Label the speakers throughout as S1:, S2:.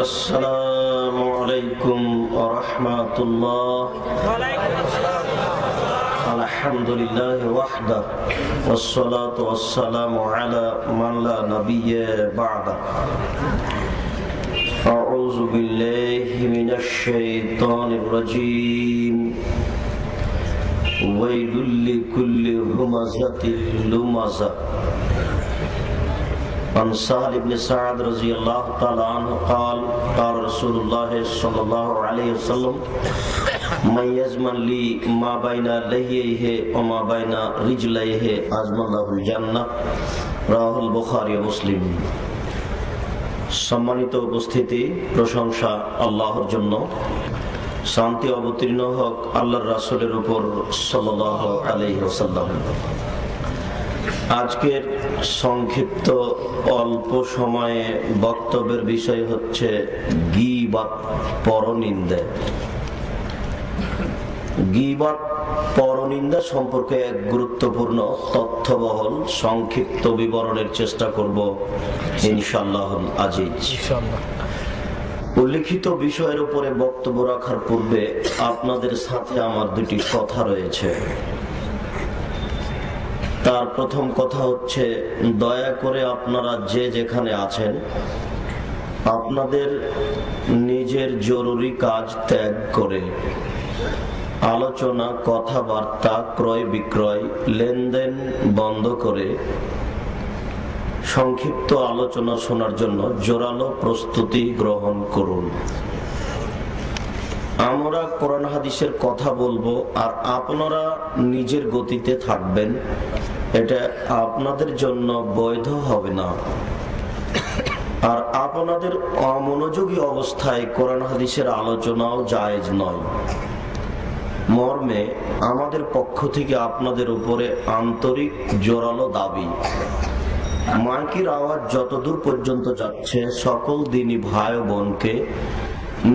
S1: আসসালামু আলাইকুম ওয়া রাহমাতুল্লাহ। আলহামদুলিল্লাহ ওয়াহদা ওয়াসসালাতু ওয়াসসালামু আলা মান লা নাবিয়্যা বা'দা। আউযু বিল্লাহি মিনাশ শাইতানির রাজীম। ওয়াইলুল লিকুল্লি হুমাযাতিল লুমাযা। عن سهل بن سعد رضي الله تعالى عنه قال قال رسول الله صلى الله عليه وسلم من يزمن لي ما بين لحييه وما بين رجليه أزمن له الجنة رواه البخاري ومسلم। সম্মানিত উপস্থিতি, প্রশংসা আল্লাহর জন্য, শান্তি অবতীর্ণ হোক আল্লাহর রাসূলের উপর সাল্লাল্লাহু আলাইহি ওয়াসাল্লাম। আজকের সংক্ষিপ্ত অল্প সময়ে বক্তব্যের বিষয় হচ্ছে গীবত, পরনিন্দা। গীবত, পরনিন্দা সম্পর্কে এক গুরুত্বপূর্ণ তথ্যবহুল সংক্ষিপ্ত বিবরণের চেষ্টা করব ইনশাআল্লাহুল আজিজ। উল্লিখিত বিষয়ের উপরে বক্তব্য রাখার পূর্বে আপনাদের সাথে আমার দুটি কথা রয়েছে। তার প্রথম কথা হচ্ছে, দয়া করে আপনারা যে যেখানে আছেন আপনাদের নিজের জরুরি কাজ ত্যাগ করে আলোচনা, কথাবার্তা, ক্রয় বিক্রয়, লেনদেন বন্ধ করে সংক্ষিপ্ত আলোচনা শোনার জন্য জোরালো প্রস্তুতি গ্রহণ করুন। আমরা কোরআন হাদিসের কথা বলবো আর আপনারা নিজের গতিতে থাকবেন, এটা আপনাদের জন্য বৈধ হবে না। আর আপনাদের অমনোযোগী অবস্থায় কোরআন হাদিসের আলোচনাও জায়েজ নয়। মর্মে আমাদের পক্ষ থেকে আপনাদের উপরে আন্তরিক জোরালো দাবি, মাইকের আওয়াজ যতদূর পর্যন্ত যাচ্ছে সকল দিনী ভাই বোনকে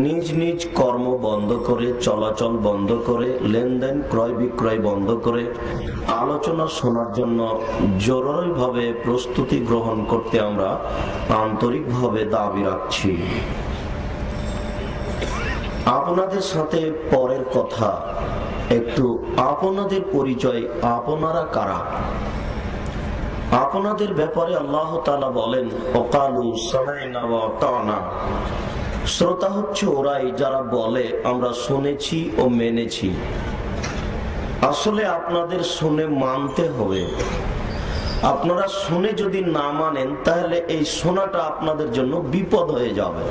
S1: নিজ নিজ কর্ম বন্ধ করে, চলাচল বন্ধ করে, লেনদেন ক্রয় বিক্রয় বন্ধ করে আলোচনা শোনার জন্য জরুরিভাবে প্রস্তুতি গ্রহণ করতে আমরা আন্তরিকভাবে দাবি রাখছি। আপনাদের সাথে পরের কথা, একটু আপনাদের পরিচয়, আপনারা কারা। আপনাদের ব্যাপারে আল্লাহ তাআলা বলেন, ওয়াকালু সামা'না ওয়া আতা'না। শ্রোতা হচ্ছে ওরাই যারা বলে আমরা শুনেছি ও মেনেছি। আসলে আপনাদের শুনে মানতে হবে। আপনারা শুনে যদি না মানেন তাহলে এই শোনাটা আপনাদের জন্য বিপদ হয়ে যাবে।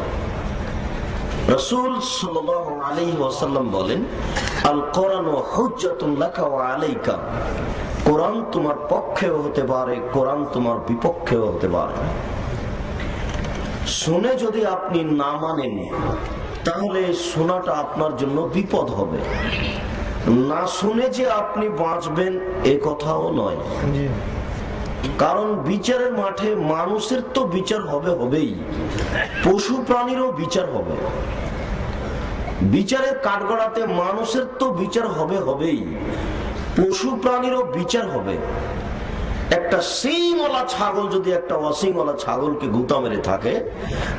S1: রাসূল সাল্লাল্লাহু আলাইহি ওয়াসাল্লাম বলেন, আল কোরআনু হুজ্জাতুন লাকা ওয়া আলাইকা। কোরআন তোমার পক্ষেও হতে পারে, কোরআন তোমার বিপক্ষেও হতে পারে। শুনে যদি আপনি না মানেন তাহলে শোনাটা আপনার জন্য বিপদ হবে। না শুনে যে আপনি বাঁচবেন এ কথাও নয়। কারণ বিচারের মাঠে মানুষের তো বিচার হবেই, পশু প্রাণীরও বিচার হবে। বিচারের কাঠগড়াতে মানুষের তো বিচার হবেই, পশু প্রাণীরও বিচার হবে। একটা সিংওয়ালা ছাগল যদি একটা অসিংওয়ালা ছাগলকে গুতা মেরে থাকে,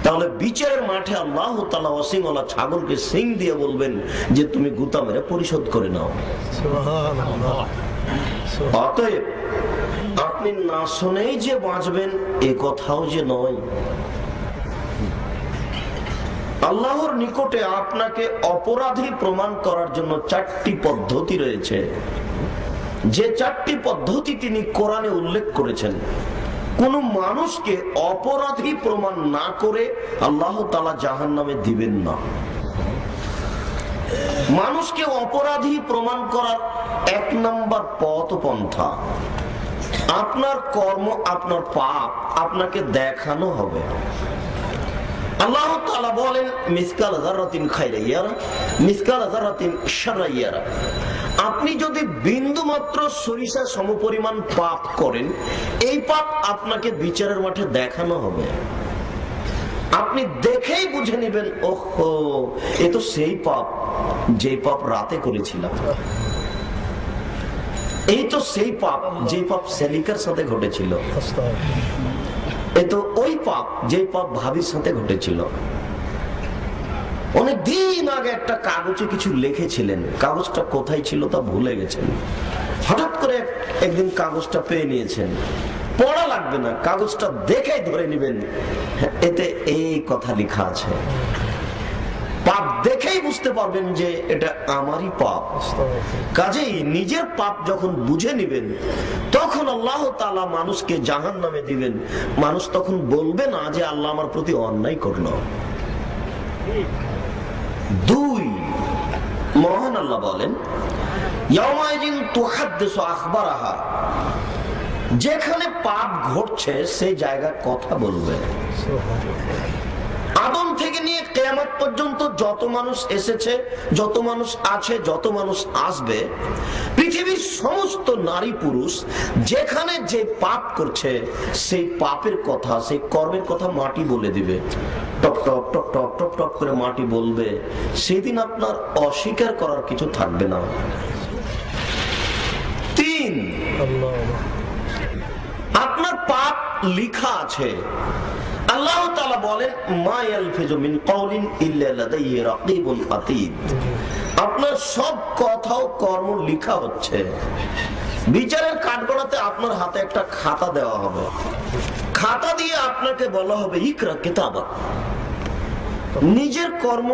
S1: তাহলে বিচারের মাঠে আল্লাহ তাআলা অসিংওয়ালা ছাগলকে সিং দিয়ে বলবেন যে তুমি গুতা মেরে পরিশোধ করে নাও। সুবহানাল্লাহ। অতএব আপনি না শুনেই যে বাঁচবেন এ কথাও যে নয়। আল্লাহর নিকটে আপনাকে অপরাধী প্রমাণ করার জন্য চারটি পদ্ধতি রয়েছে, যে চারটি পদ্ধতি তিনি কোরআনে উল্লেখ করেছেন। কোন মানুষকে অপরাধী প্রমাণ না করে আল্লাহ তাআলা জাহান্নামে দিবেন না। মানুষকে অপরাধী প্রমাণ করার এক নম্বর পথ পন্থা, আপনার কর্ম, আপনার পাপ আপনাকে দেখানো হবে। আল্লাহ তাআলা বলেন, মিসকাল যারাতিন খায়রা ইয়ারা মিসকাল যারাতিন শাররা ইয়ারা। আপনি যদি বিন্দু মাত্র সরিষা সমপরিমাণ পাপ করেন, এই পাপ আপনাকে বিচারের মাঠে দেখানো হবে। আপনি দেখেই বুঝে নেবেন, ওহো এ তো সেই পাপ যে পাপ রাতে করেছিলাম, এই তো সেই পাপ যে পাপ সেলিকার সাথে ঘটেছিল, এ তো ওই পাপ যে পাপ ভাবির সাথে ঘটেছিল। অনেক দিন আগে একটা কাগজে কিছু লিখেছিলেন, কাগজটা কোথায় ছিল তা ভুলে গেছেন। হঠাৎ করে একদিন কাগজটা পেয়ে নিয়েছেন, পড়া লাগবে না, কাগজটা দেখেই ধরে নেবেন এতে এই কথা লেখা আছে। পাপ দেখেই বুঝতে পারবেন যে এটা আমারই পাপ। কাজেই নিজের পাপ যখন বুঝে নেবেন, তখন আল্লাহ তাআলা মানুষকে জাহান্নামে দিবেন। মানুষ তখন বলবে না যে আল্লাহ আমার প্রতি অন্যায় করলো। 2, মহান আল্লাহ বলেন ইয়াউমাইযিন তুহাদ্দিসু আখবারাহা, যেখানে পাপ ঘটছে সেই জায়গায় কথা বলবে। আদম থেকে নিয়ে কিয়ামত পর্যন্ত যত মানুষ এসেছে, যত মানুষ আছে, যত মানুষ আসবে, পৃথিবীর সমস্ত নারী পুরুষ যেখানে যে পাপ করছে সেই পাপের কথা, সেই কর্মের কথা মাটি বলে দিবে। Top top top top top top করে মাটি বলবে। সেদিন আপনার অস্বীকার করার কিছু থাকবে না। 3, আপনার পাপ লিখা আছে। আল্লাহ তাআলা বলেন মা ইয়ালফিজু মিন কাওলিন ইল্লা লাদাইহি রাকীবুন আতীদ, আপনার সব কথা ও কর্ম লেখা হচ্ছে। বিচারের কাঠগড়াতে আপনার হাতে একটা খাতা দেওয়া হবে, খাতা দিয়ে আপনাকে বলা হবে ইকরা কিতাবাক, নিজের কর্ম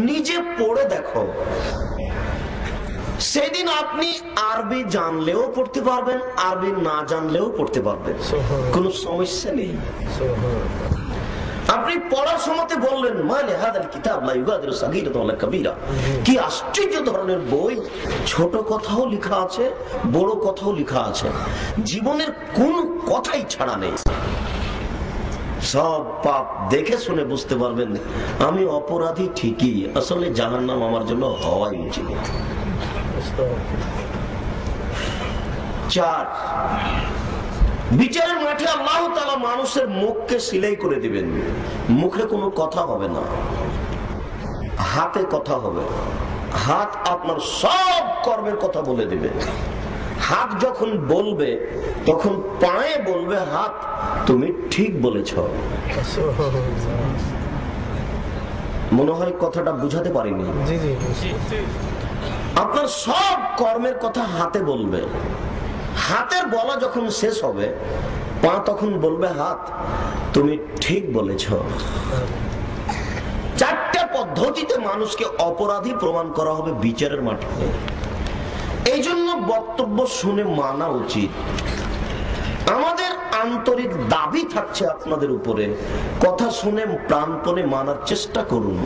S1: নিজে পড়ে দেখো। সেদিন আপনি আরবি জানলেও পড়তে পারবেন, আরবি না জানলেও পড়তে পারবেন, কোনো সমস্যা নেই। আপনি পড়ার সময় বললেন মানে হাদাল কিতাব লা ইউগাদিরু সাগীরাতান ওয়ালা কাবীরা, কি আশ্চর্য ধরনের বই, ছোট কথাও লেখা আছে, বড় কথাও লেখা আছে, জীবনের কোন কথাই ছাড়া নেই। সব পাপ দেখে শুনে বুঝতে পারবেন আমি অপরাধী ঠিকই, আসলে জাহান্নাম আমার জন্য হওয়াই উচিত। 4, বিচারের মাঠে আল্লাহ তাআলা মানুষের মুখকে সিলাই করে দিবেন। মুখে কোনো কথা হবে না, হাতে কথা হবে। হাত আপনার সব কর্মের কথা বলে দিবে। হাত যখন বলবে তখন পায়ে বলবে হাত তুমি ঠিক বলেছ। মনে হয় কথাটা বুঝাতে পারিনি। আপনার সব কর্মের কথা হাতে বলবে। হাতের বলা যখন শেষ হবে, পা তখন বলবে হাত তুমি ঠিক বলেছ। 4টা পদ্ধতিতে মানুষকে অপরাধী প্রমাণ করা হবে বিচারের মাঠে। এই জন্য বক্তব্য শুনে মানা উচিত। আমাদের আন্তরিক দাবি থাকছে আপনাদের উপরে, কথা শুনে প্রাণপণে মানার চেষ্টা করুন।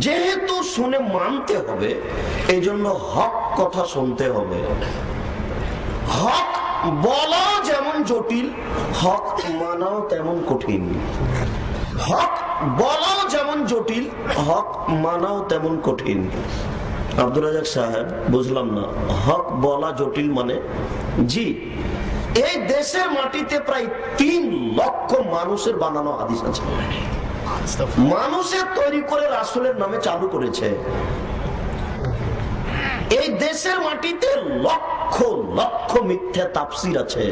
S1: যেহেতু শুনে মানতে হবে, এই জন্য হক কথা শুনতে হবে। হক বলাও যেমন জটিল, হক মানাও তেমন কঠিন। হক বলাও যেমন জটিল, হক মানাও তেমন কঠিন। আব্দুর রাজাক সাহেব, বুঝলাম না, হক বলা জটিল মানে? জি, এই দেশের মাটিতে প্রায় 3 লক্ষ মানুষের বানানো হাদিস আছে, মানুষের তৈরি করে রাসূলের নামে চালু করেছে। এই দেশের মাটিতে লক্ষ লক্ষ মিথ্যা তাফসীর আছে।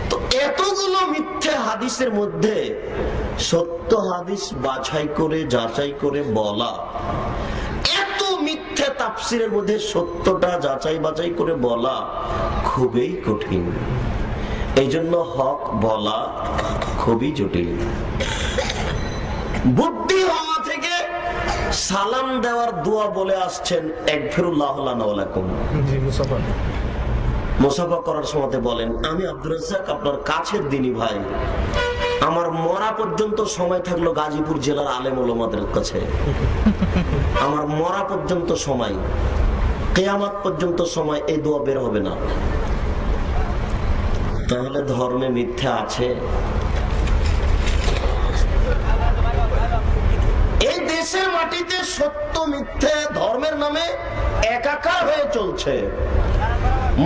S1: তো এতগুলো মিথ্যা হাদিসের মধ্যে সত্য হাদিস বাছাই করে যাচাই করে বলা, এত মিথ্যা তাফসীরের মধ্যে সত্যটা যাচাই বাছাই করে বলা খুবই কঠিন। এই জন্য হক বলা খুবই জটিল। বুদ্ধি হওয়া থেকে সালাম দেওয়ার দোয়া বলে আসছেন একফিরুল্লাহ লানা ওয়া লাকুম। মুসাফা করার সময় বলেন আমি আব্দুর রাজ্জাক আপনার কাছের দিনী ভাই, আমার মরা পর্যন্ত সময় থাকলো গাজীপুর জেলার আলেম ওলামাদের কাছে, আমার মরা পর্যন্ত সময়, কিয়ামত পর্যন্ত সময় এই দোয়া বের হবে না। তাহলে ধর্মে মিথ্যা আছে? এই দেশের মাটিতে সত্য মিথ্যে ধর্মের নামে একাকার হয়ে চলছে।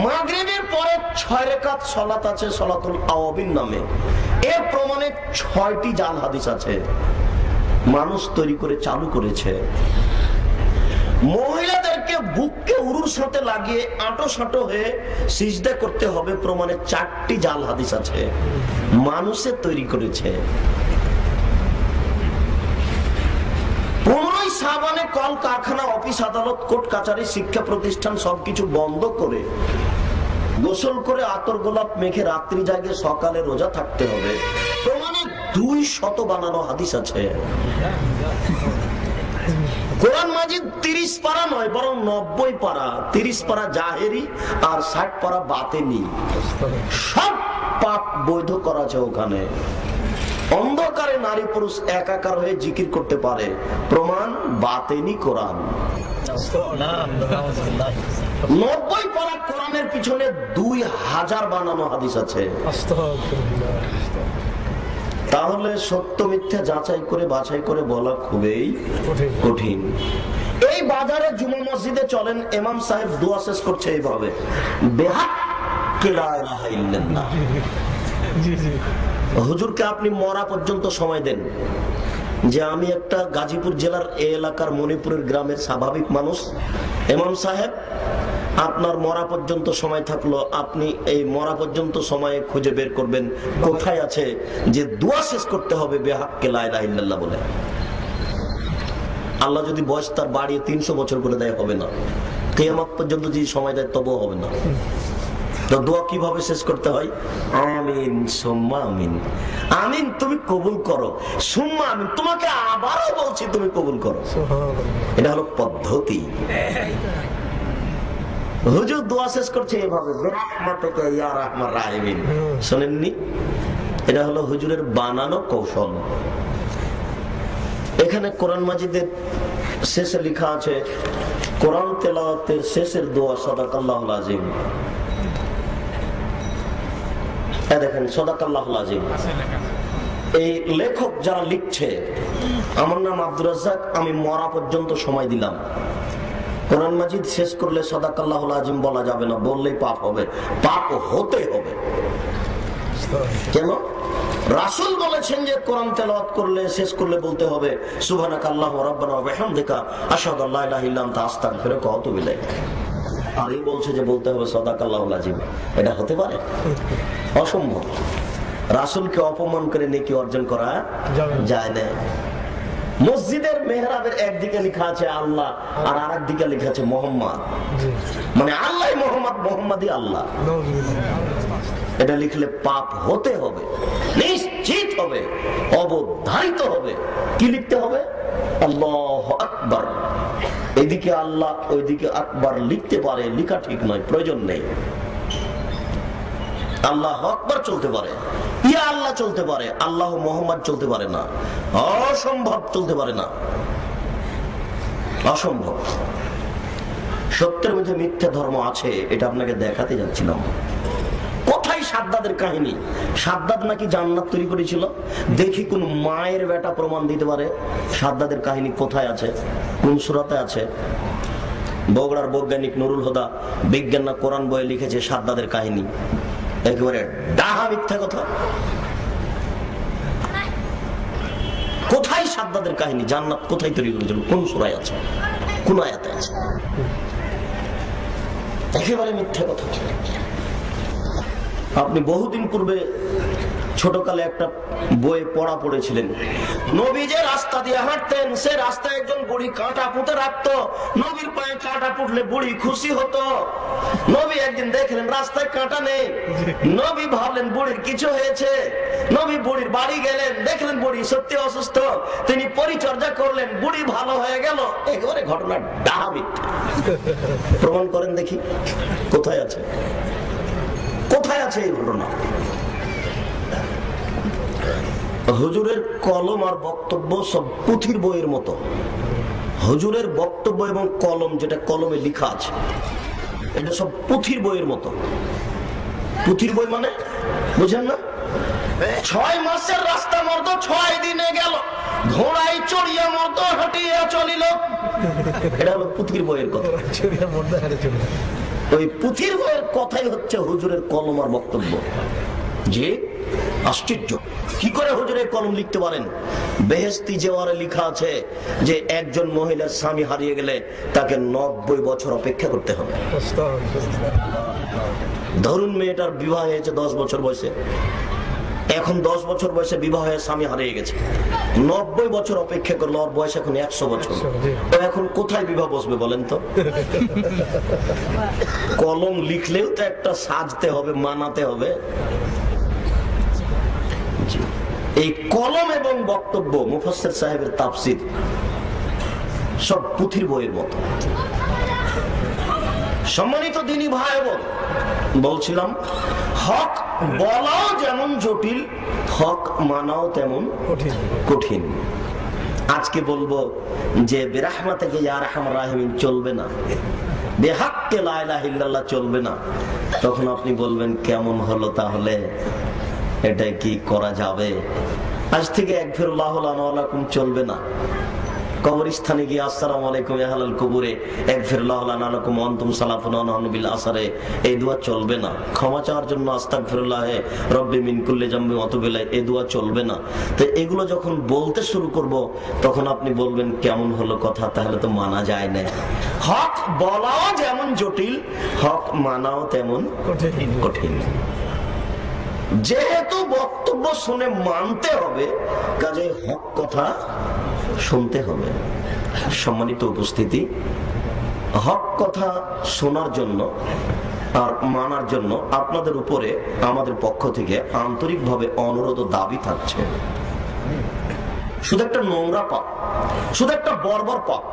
S1: মাগরিবের পরে 6 রাকাত সালাত আছে সালাতুল আওয়াবিন নামে, এর প্রমাণে 6টি জাল হাদিস আছে, মানুষ তৈরি করে চালু করেছে। মহিলাদেরকে বুককে উরুর সাথে লাগিয়ে আঁটো সাঁটো হয়ে সিজদা করতে হবে প্রমাণে 4টি জাল হাদিস আছে, মানুষে তৈরি করেছে। 15ই শাবানে কল কারখানা, অফিস আদালত, কোর্ট কাচারি, শিক্ষা প্রতিষ্ঠান সবকিছু বন্ধ করে গোসল করে আতর গোলাপ মেখে রাত্রি জাগে সকালে রোজা থাকতে হবে প্রমাণে 200 বানানো হাদিস আছে। কোরআন মাজিদ 30 পারা নয় বরং 90 পারা, 30 পারা জাহেরি আর 60 পারা বাতেনি, সব পাপ বৈধ করা আছে ওখানে। অন্ধকারে নারী পুরুষ একাকার হয়ে জিকির করতে পারে প্রমাণ বাতেনি কোরআন। 90 পারা কোরআনের পিছনে 2000 বানানো হাদিস আছে। তাহলে সত্য মিথ্যা যাচাই করে বাছাই করে বলা খুবই কঠিন। এই বাজারে জুমা মসজিদে চলেন, ইমাম সাহেব দোয়া শেষ করছে এইভাবে, বিহাক্কি লা ইলাহা ইল্লাল্লাহ। হুজুরকে আপনি মরা পর্যন্ত সময় দেন, যে আমি একটা গাজীপুর জেলার এই এলাকার মণিপুরের গ্রামের স্বাভাবিক মানুষ, ইমাম সাহেব আপনার মরা পর্যন্ত সময় থাকলো, আপনি এই মরা পর্যন্ত সময়ে খুঁজে বের করবেন কোথায় আছে যে দোয়া শেষ করতে হবে বিহাক্কি লা ইলাহা ইল্লাল্লাহ বলে। আল্লাহ যদি বয়স তার বাড়িয়ে 300 বছর করে দেয় হবে না, কিয়ামত পর্যন্ত যদি সময় দেয় তবুও হবে না। তো দোয়া কিভাবে শেষ করতে হয়? আমিন সুম্মা আমিন। আমিন তুমি কবুল করো, সুম্মা আমিন তোমাকে আবারও বলছি তুমি কবুল করো। এটা হলো পদ্ধতি। হুজুর দোয়া শেষ করছে এভাবে, বিরহমাতিকা ইয়া রাহমান রাহিমিন। শুনেননি? এটা হলো হুজুরের বানানো কৌশল। এখানে কোরআন মাজিদের শেষে লেখা আছে, কোরআন তেলাওয়াতের শেষের দোয়া সাদাকাল্লাহুল আযীম। দেখেন সাদাকাল্লাহুল আযীম। এই লেখক যারা লিখছে, আমার নাম আব্দুর রাজ্জাক, আমি মরা পর্যন্ত সময় দিলাম। কোরআন মাজিদ শেষ করলে সাদাকাল্লাহুল আযীম বলা যাবে না, বললেই পাপ হবে, পাপ হতে হবে। কেন? রাসূল বলেছেন যে কোরআন তেলাওয়াত করলে শেষ করলে বলতে হবে সুবহানাকাল্লাহু ওয়া রাব্বানা ওয়া বিহামদিকা আশহাদু আল্লা ইলাহা ইল্লা আনতা আস্তাগফিরুকা ওয়া আতুবু ইলাইক। আর এই বলছে যে বলতে হবে সাদাকাল্লাহুল আযীম। এটা হতে পারে? অসম্ভব। রাসূলকে অপমান করে নেকি অর্জন করা যায় না। মসজিদের মেহরাবের একদিকে লেখা আছে আল্লাহ আর আরেকদিকে লেখা আছে মোহাম্মদ, মানে আল্লাহ মোহাম্মদ, মোহাম্মদই আল্লাহ। এটা লিখলে পাপ হতে হবে, নিশ্চিত হবে, অবধারিত হবে। কি লিখতে হবে? আল্লাহু আকবার। এদিকে আল্লাহ ওইদিকে আকবার লিখতে পারে, লেখা ঠিক নয়, প্রয়োজন নেই। আল্লাহ আকবার চলতে পারে, ইয়া আল্লাহ চলতে পারে, আল্লাহ মোহাম্মদ চলতে পারে না, অসম্ভব, চলতে পারে না, অসম্ভব। সত্যের মধ্যে মিথ্যা ধর্ম আছে, এটা আপনাকে দেখাতে যাচ্ছিলাম। কোথায় সাদ্দাদের কাহিনী? সাদ্দাদ নাকি জান্নাত তৈরি করেছিল। দেখি কোন মায়ের বেটা প্রমাণ দিতে পারে সাদ্দাদের কাহিনী কোথায় আছে, কোন সূরাতে আছে। বগুড়ার বৈজ্ঞানিক নুরুল হুদা বিজ্ঞান না কোরআন বইয়ে লিখেছে সাদ্দাদের কাহিনী, একেবারে ডাহা মিথ্যা কথা। কোথায় সাদ্দাদের কাহিনী? জান্নাত কোথায় তৈরি করেছিল, কোন সূরায় আছে, কোন আয়াতে আছে? একেবারে মিথ্যা কথা। আপনি বহুদিন পূর্বে ছোটকালে একটা বই পড়া পড়েছিলেন, নবী যে রাস্তা দিয়ে হাঁটতেন সে রাস্তায় একজন বুড়ি কাঁটা পুঁতে রাখতো, নবীর পায়ে কাঁটা পুঁতলে বুড়ি খুশি হতো। নবী একদিন দেখলেন রাস্তায় কাঁটা নেই, নবী ভাবলেন বুড়ির কিছু হয়েছে। নবী বুড়ির বাড়ি গেলেন, দেখলেন বুড়ি সত্যি অসুস্থ, তিনি পরিচর্যা করলেন, বুড়ি ভালো হয়ে গেল। একেবারে ঘটনা ডাহা মিথ্যা। প্রমাণ করেন দেখি কোথায় আছে, কোথায় আছে এই ঘটনা? হুজুরের কলম আর বক্তব্য সব পুঁথির বইয়ের মতো। হুজুরের বক্তব্য এবং কলম, যেটা কলমে লেখা আছে, এটা সব পুঁথির বইয়ের মতো। পুঁথির বই মানে বুঝেন না? 6 মাসের রাস্তা মর্দ 6 দিনে গেল, ঘোড়ায় চড়িয়া মর্দ হাঁটিয়া চলিল। এটা হলো পুঁথির বইয়ের কথা। ওই পুঁথির বইয়ের কথাই হচ্ছে হুজুরের কলম আর বক্তব্য। যে আশ্চর্য, কি করে হুজুর এই কলম লিখতে পারেন? বেহেশতি জেওয়ারে লেখা আছে যে একজন মহিলার স্বামী হারিয়ে গেলে তাকে 90 বছর অপেক্ষা করতে হবে। ধরুন মেয়েটার বিবাহ হয়েছে 10 বছর বয়সে, এখন 10 বছর বয়সে বিবাহ হয়ে স্বামী হারিয়ে গেছে, 90 বছর অপেক্ষা করলো, ওর বয়স এখন 100 বছর। তো এখন কোথায় বিবাহ বসবে বলেন তো? কলম লিখলেও তো একটা সাজতে হবে, মানাতে হবে। এই কলম এবং বক্তব্য মুফাসসির সাহেবের তাফসীর সব পুঁথির বইয়ের মতো। সম্মানিত দ্বীনী ভাই বোন, বলছিলাম হক বলাও যেমন জটিল, হক মানাও তেমন কঠিন। আজকে বলবো যে বিরহমাতিকা ইয়া আরহামার রাহিমিন চলবে না, বিহাক্কে লা ইলাহা ইল্লাল্লাহ চলবে না। তখন আপনি বলবেন কেমন হলো তাহলে, এটা কি করা যাবে? আজ থেকে একফিরুল্লাহু লানা ওয়া লাকুম চলবে না। কবরস্থানে গিয়ে আসসালামু আলাইকুম ইয়া আহলাল কুবুরে একফিরুল্লাহু লানা ওয়া লাকুম ওয়া আনতুম সালাফুন ওয়া নাহনু বিল আসরে, এই দোয়া চলবে না। ক্ষমা চাওয়ার জন্য আস্তাগফিরুল্লাহ রব্বি মিন কুল্লি যামবি ওয়া আতুবু ইলাইহি, এই দোয়া চলবে না। তো এগুলো যখন বলতে শুরু করব তখন আপনি বলবেন কেমন হলো কথা, তাহলে তো মানা যায় না। হক বলাও যেমন জটিল, হক মানাও তেমন কঠিন। যেহেতু বক্তব্য শুনে মানতে হবে, কাজে হক কথা শুনতে হবে। সম্মানিত উপস্থিতি, হক কথা শোনার জন্য আর মানার জন্য আপনাদের উপরে আমাদের পক্ষ থেকে আন্তরিকভাবে অনুরোধ ও দাবি থাকছে। শুধু একটা নোংরা পাপ, শুধু একটা বর্বর পাপ,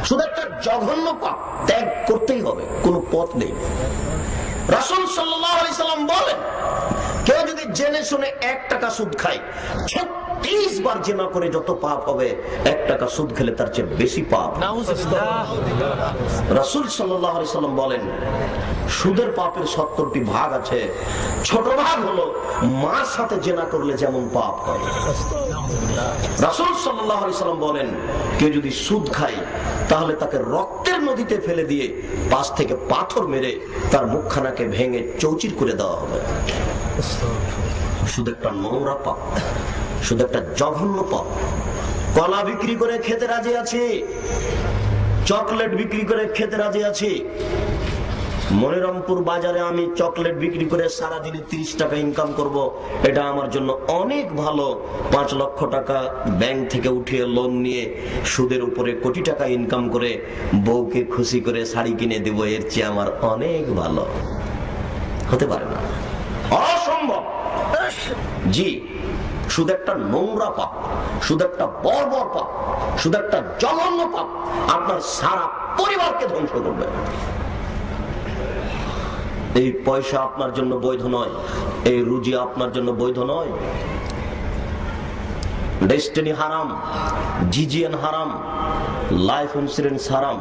S1: শুধু একটা জঘন্য পাপ ত্যাগ করতেই হবে, কোনো পথ নেই। রাসূল সাল্লাল্লাহু আলাইহি সাল্লাম বলেন, কেউ যদি জেনে শুনে 1 টাকা সুদ খায়, 36 বার জিনা করে যত পাপ হবে, 1 টাকা সুদ খেলে তার চেয়ে বেশি পাপ। রাসূল সাল্লাল্লাহু আলাইহি সাল্লাম বলেন, সুদের পাপের 70টি ভাগ আছে। ছোট ভাগ হলো মার সাথে জিনা করলে যেমন পাপ হয়। রাসূল সাল্লাল্লাহু আলাইহি সাল্লাম বলেন, কেউ যদি সুদ খায় তাহলে তাকে রক্তের নদীতে ফেলে দিয়ে পাশ থেকে পাথর মেরে তার মুখখানাকে ভেঙে চৌচির করে দেওয়া হবে। শুধু একটা নোংরা পাপ, শুধু একটা জঘন্য পাপ। কলা বিক্রি করে খেতে রাজি আছি, চকলেট বিক্রি করে খেতে রাজি আছি। মনিরামপুর বাজারে আমি চকলেট বিক্রি করে সারাদিনে 30 টাকা ইনকাম করব, এটা আমার জন্য অনেক ভালো। 5 লক্ষ টাকা ব্যাংক থেকে উঠিয়ে লোন নিয়ে সুদের উপরে কোটি টাকা ইনকাম করে বউকে খুশি করে শাড়ি কিনে দেব, এর চেয়ে আমার অনেক ভালো। হতে পারে না, অসম্ভব। জি, শুধু একটা নোংরা পাপ, শুধু একটা বর্বর পাপ, শুধু একটা জঘন্য পাপ আপনার সারা পরিবারকে ধ্বংস করবে। এই পয়সা আপনার জন্য বৈধ নয়, এই রুজি আপনার জন্য বৈধ নয়। ডেস্টিনি হারাম, জিজিএন হারাম, লাইফ ইন্স্যুরেন্স হারাম।